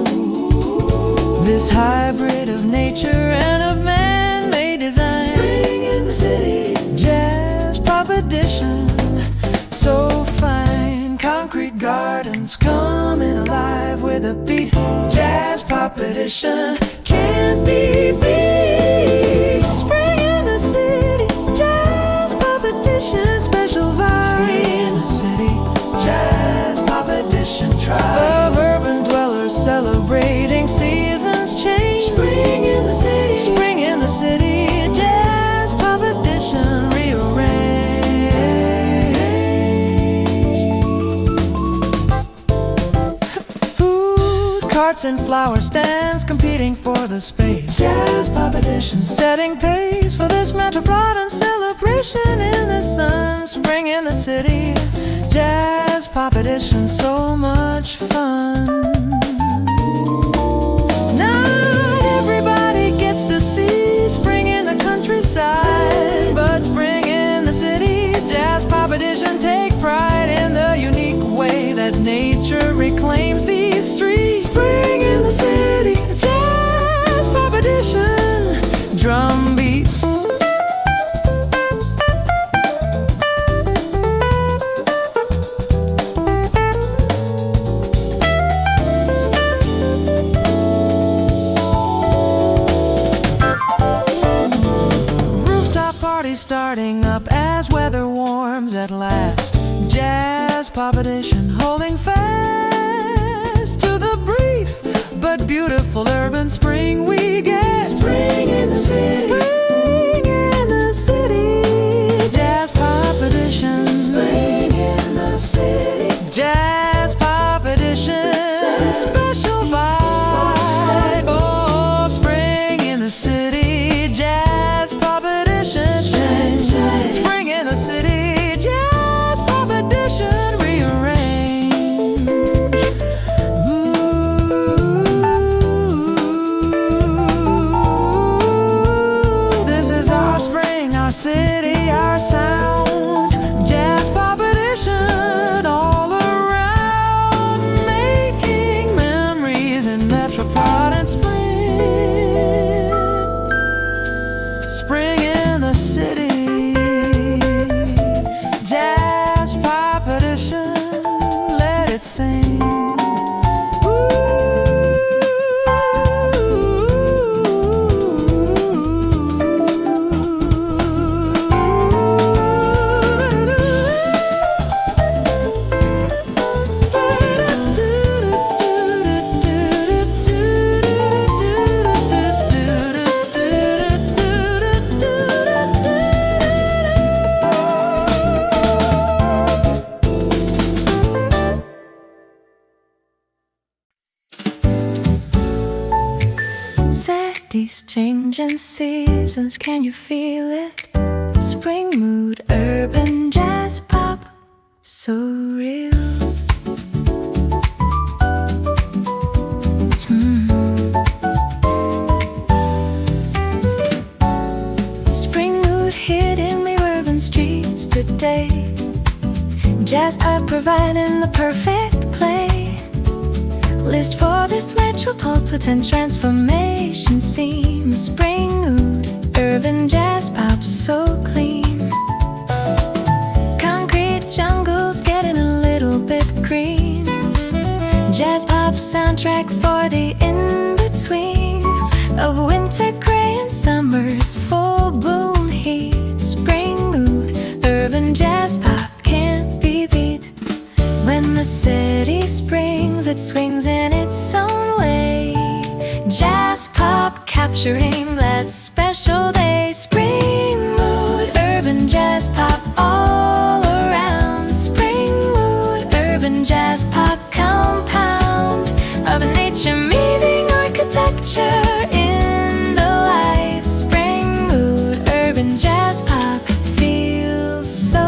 This hybrid of nature and of man-made design. Spring in the city, jazz pop edition, so fine. Concrete gardens coming alive with a beat. Jazz pop edition can't be beat. Spring in the city, jazz pop edition. edition, special vibe. Spring in the city, jazz pop edition tribe. Of urban dwellers celebrating seasons change. Spring in the city, Spring in the city, jazz pop edition rearrange. Food carts and flower stands competing for the space. jazz pop edition. Setting pace for this metropolitan celebration in the sun. Spring in the city, jazz pop edition, so much fun. Not everybody gets to see spring in the countryside, but spring in the city, jazz pop edition take pride in the unique way that nature reclaims these streets. Spring in the city, jazz pop edition, drum beats. Starting up as weather warms at last. Jazz pop edition holding fast to the brief but beautiful urban spring we get. Spring in the city, Spring in the city, jazz pop edition. spring in the city, Jazz pop edition, special vibe of spring in the city, jazz pop edition. Spring in the city, jazz pop edition rearrange. Ooh, this is our spring, our city, our sound. Jazz pop edition all around, making memories in metropolitan spring. Spring in the city, jazz pop edition, let it sing. Cities changing seasons, can you feel it? Spring mood, urban jazz pop, so real. Spring mood hitting the urban streets today. Jazz pop providing the perfect play. List for this metropolitan transformation scene. Spring mood, urban jazz pop, so clean. Concrete jungles getting a little bit green. Jazz pop soundtrack for the in-between of winter gray and summer's full bloom heat. Spring mood, urban jazz pop can't be beat. When the city springs, it swings in its own way. Jazz pop capturing that special day. Spring mood, urban jazz pop all around. Spring mood, urban jazz pop compound of nature meeting architecture in the light. Spring mood, urban jazz pop feels so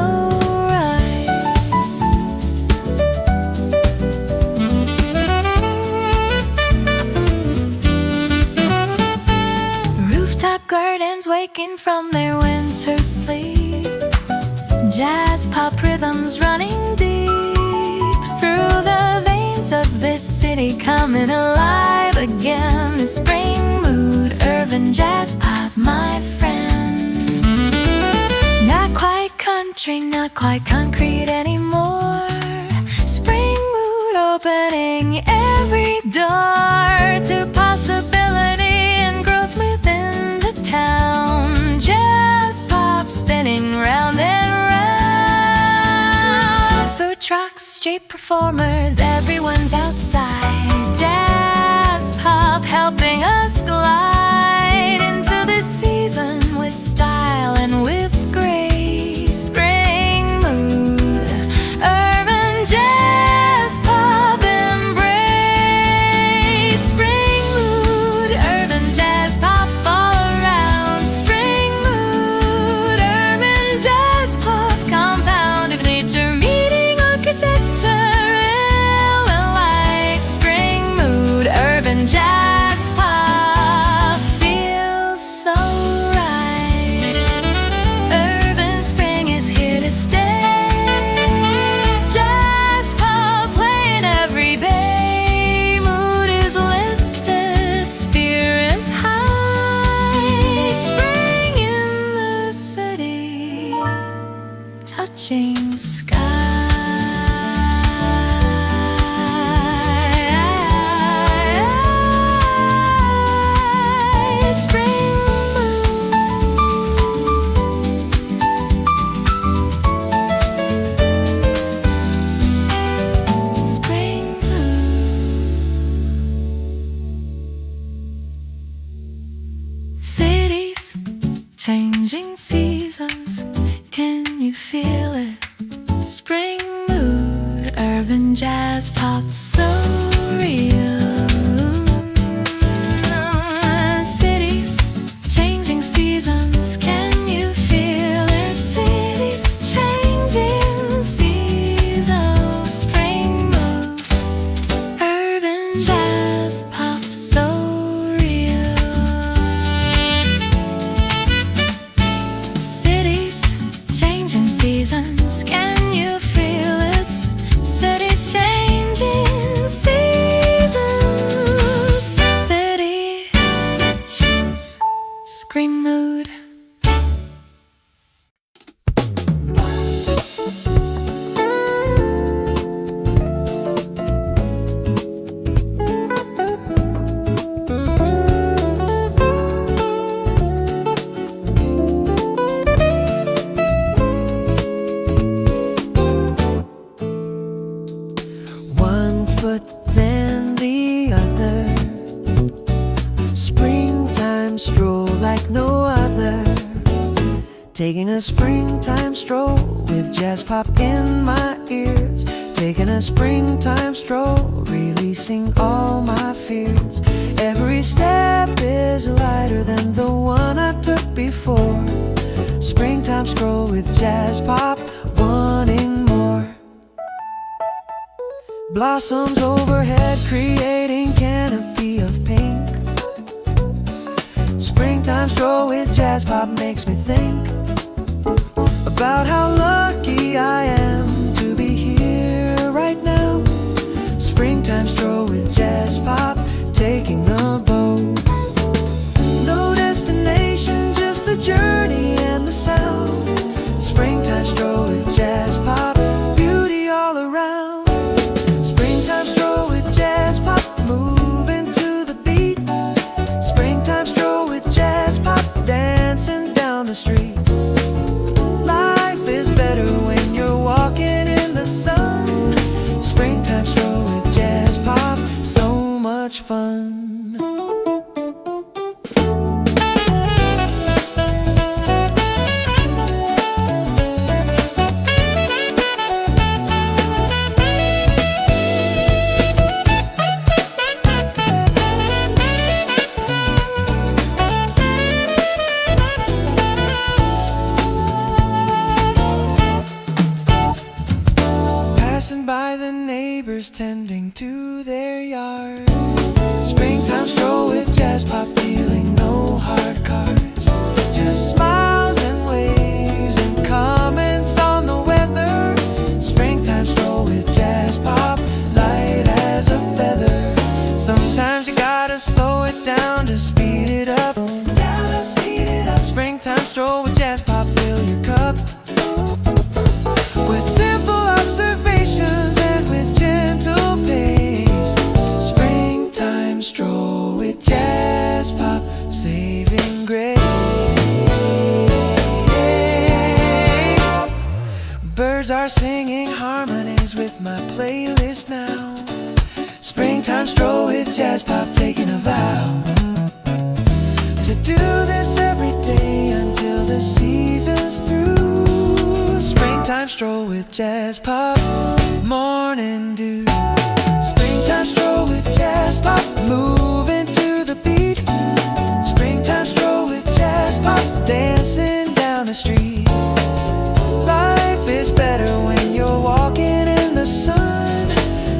gardens waking from their winter sleep. Jazz pop rhythms running deep through the veins of this city, coming alive again. The spring mood, urban jazz pop, my friend. Not quite country, not quite concrete anymore. Spring mood opening every door to possibility and growth within the town. Jazz pop spinning round and round. performers, everyone's outside. Jazz pop helping us glide into this season with style and with grace. Spring mood, urban jazz pop embrace. Spring mood, urban jazz pop all around. Spring mood, urban jazz pop, compound of nature meeting architecture. Well, like spring mood, urban jazz pop feels so right. Urban spring is here to stay. Jazz pop playing every bay. Mood is lifted, spirits high. Spring in the city, touching sky. Spring mood. Spring mood. Cities changing seasons, can you feel it? Spring mood, urban jazz pop so real. Cities changing seasons, can you feel it? Cities changing seasons. Spring mood, urban jazz pop so real. Cities changing seasons, can you feel it? Cities changing seasons. Cities, scream mood. One foot then the other. Springtime stroll like no other. Taking a springtime stroll with jazz pop in my ears. Taking a springtime stroll, releasing all my fears. Every step is lighter than the one I took before. Springtime stroll with jazz pop, wanting more. Blossoms overhead creating canopy of pink. Springtime stroll with jazz pop makes me think about how lucky I am to be here right now. Springtime stroll with jazz pop, taking a boat. No destination, just the journey and the sound. Springtime stroll with jazz pop, beauty all around. Springtime stroll with jazz pop, moving to the beat. Springtime stroll with jazz pop, dancing down the street. Life is better when you're walking in the sun. Springtime stroll with jazz pop, so much fun. Passing by the neighbors tending to their yard. Springtime stroll with jazz pop, dealing no hard cards. Just smiles and waves and comments on the weather. Springtime stroll with jazz pop, light as a feather. Sometimes you gotta slow it down to speed it up. Springtime stroll with jazz pop, fill your cup with simple observations and with gentle pace. Springtime stroll with jazz pop. Birds are singing harmonies with my playlist now. Springtime stroll with jazz pop, taking a vow to do this every day until the season's through. Springtime stroll with jazz pop, morning dew. Springtime stroll with jazz pop, moving to the beat. Springtime stroll with jazz pop, dancing down the street. Life is better when you're walking in the sun.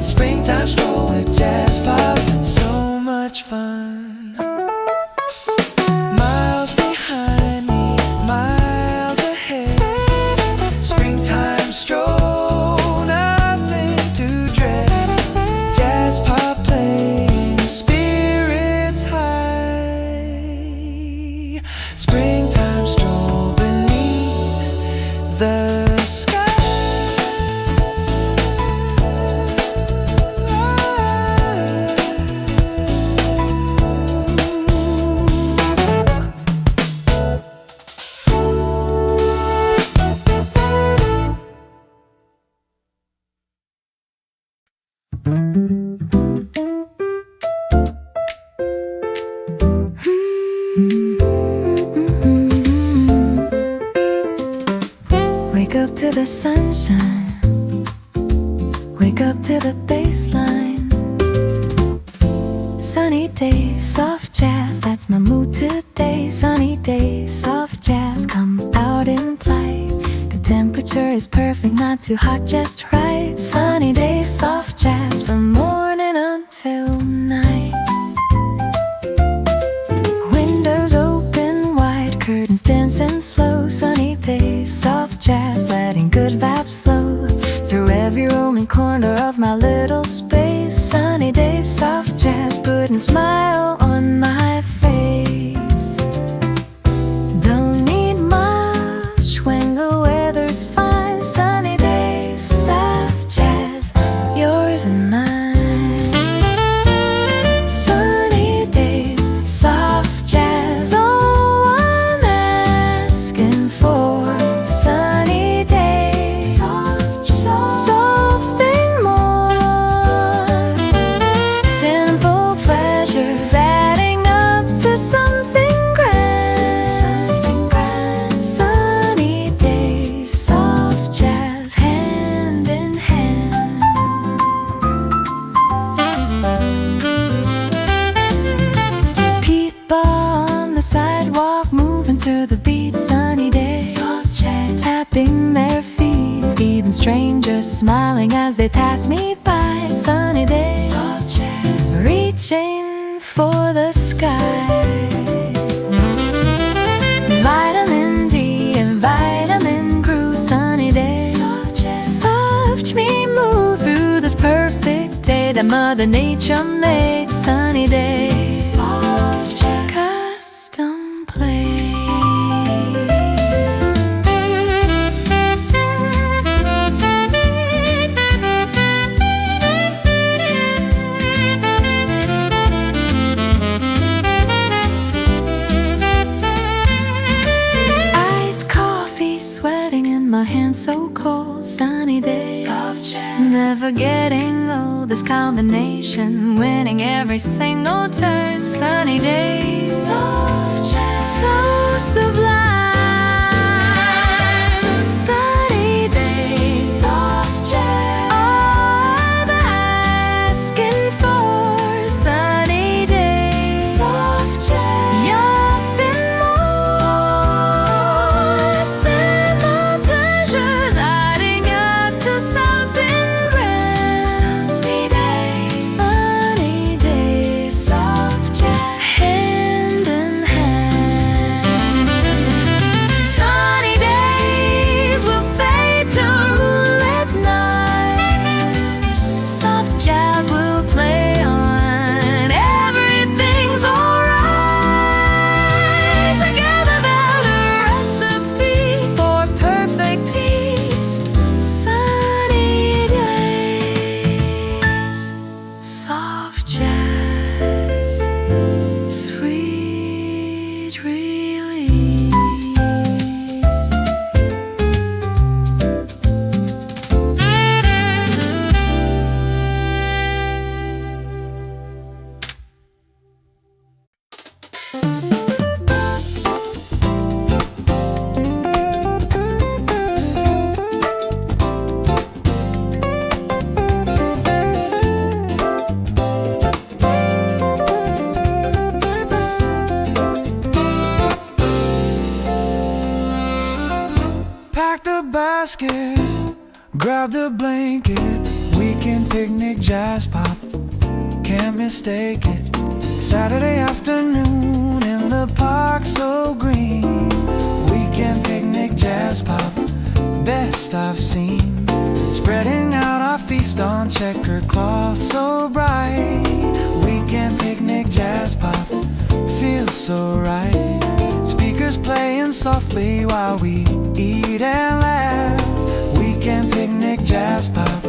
Springtime stroll with jazz pop, so much fun. Miles behind me, miles ahead. Springtime stroll, nothing to dread. Jazz pop playing, spirits high. Springtime stroll beneath the sky. Wake up to the sunshine, wake up to the bassline. Sunny days, soft jazz, that's my mood today. Sunny days, soft jazz, come out in flight. The temperature is perfect, not too hot, just right. Sunny days, soft jazz, from morning until night. Windows open wide, curtains dancing slow. Sunny days, soft jazz, letting good vibes flow through every room and corner of my little space. Sunny days, soft jazz, putting a smile on my face. Don't need much when the weather's fine. Sunny days, soft jazz, yours and mine. Sunny days, soft jazz, all I'm asking for. Sunny days, something more. Simple pleasures adding up to something grand. Sunny days, soft jazz, hand in hand. People on the sidewalk moving to the beat. Sunny days, soft jazz, tapping their feet. Even strangers smiling as they pass me by. Sunny days, soft jazz, reaching for the sky. Vitamin D and vitamin crew. Sunny days, soft jazz, soft me move through this perfect day that Mother Nature made. Sunny days, soft jazz, custom play. Iced coffee, sweating in my hands, so cold. Sunny days, soft jazz, never getting old. This combination, winning every single turn. Sunny days, soft jazz, so sublime. Sunny days, soft jazz, all I'm asking for. Sunny days, soft jazz, nothing more. Simple pleasures adding up to something grand. Sunny days, soft jazz, hand in hand. basket, grab the blanket, weekend picnic, jazz pop, can't mistake it. Saturday afternoon in the park so green, weekend picnic, jazz pop, best I've seen. Spreading out our feast on checkered cloth so bright, weekend picnic, jazz pop, feels so right. Speakers playing softly while we eat and laugh, weekend picnic, jazz pop,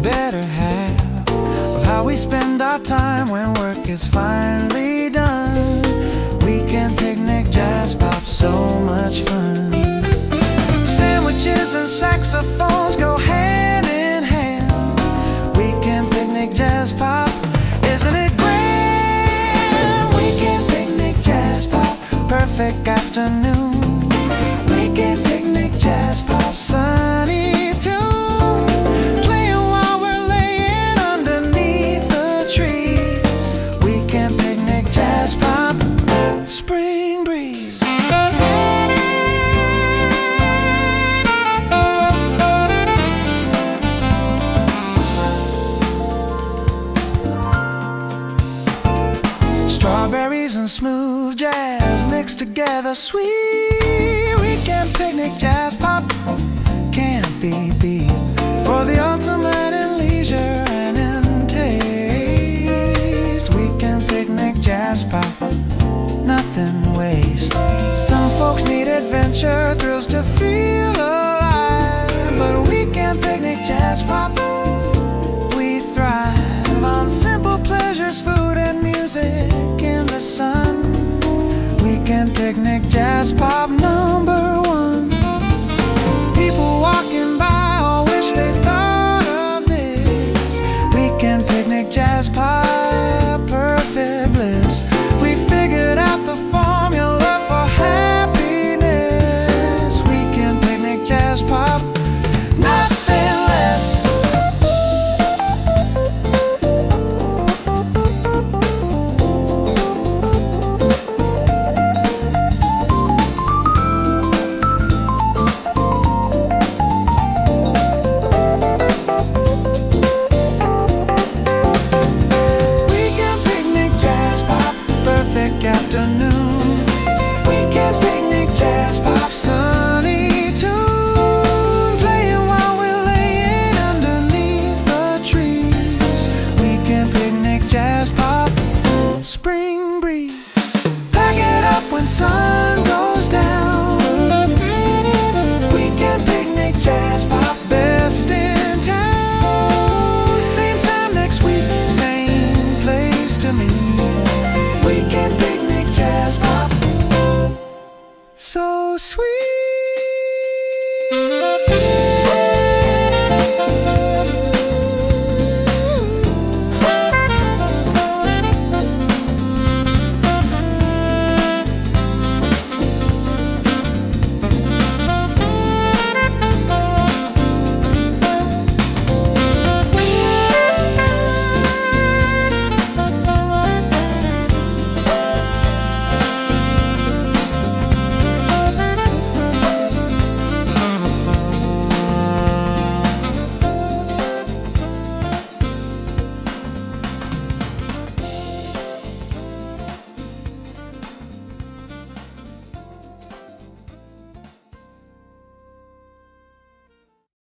better half of how we spend our time when work is finally done. Weekend picnic, jazz pop, so much fun. Sandwiches and saxophones go hand in hand, weekend picnic, jazz pop, isn't it grand? Weekend picnic, jazz pop, perfect afternoon. Weekend picnic, jazz pop, sunny tune, playing while we're laying underneath the trees. Weekend picnic, jazz pop, spring breeze. Strawberries and smooth jazz mixed together, sweet. Weekend picnic, jazz pop, can't be beat. For the ultimate in leisure and in taste, weekend picnic, jazz pop, nothing waste. Some folks need adventure, thrills to feel alive.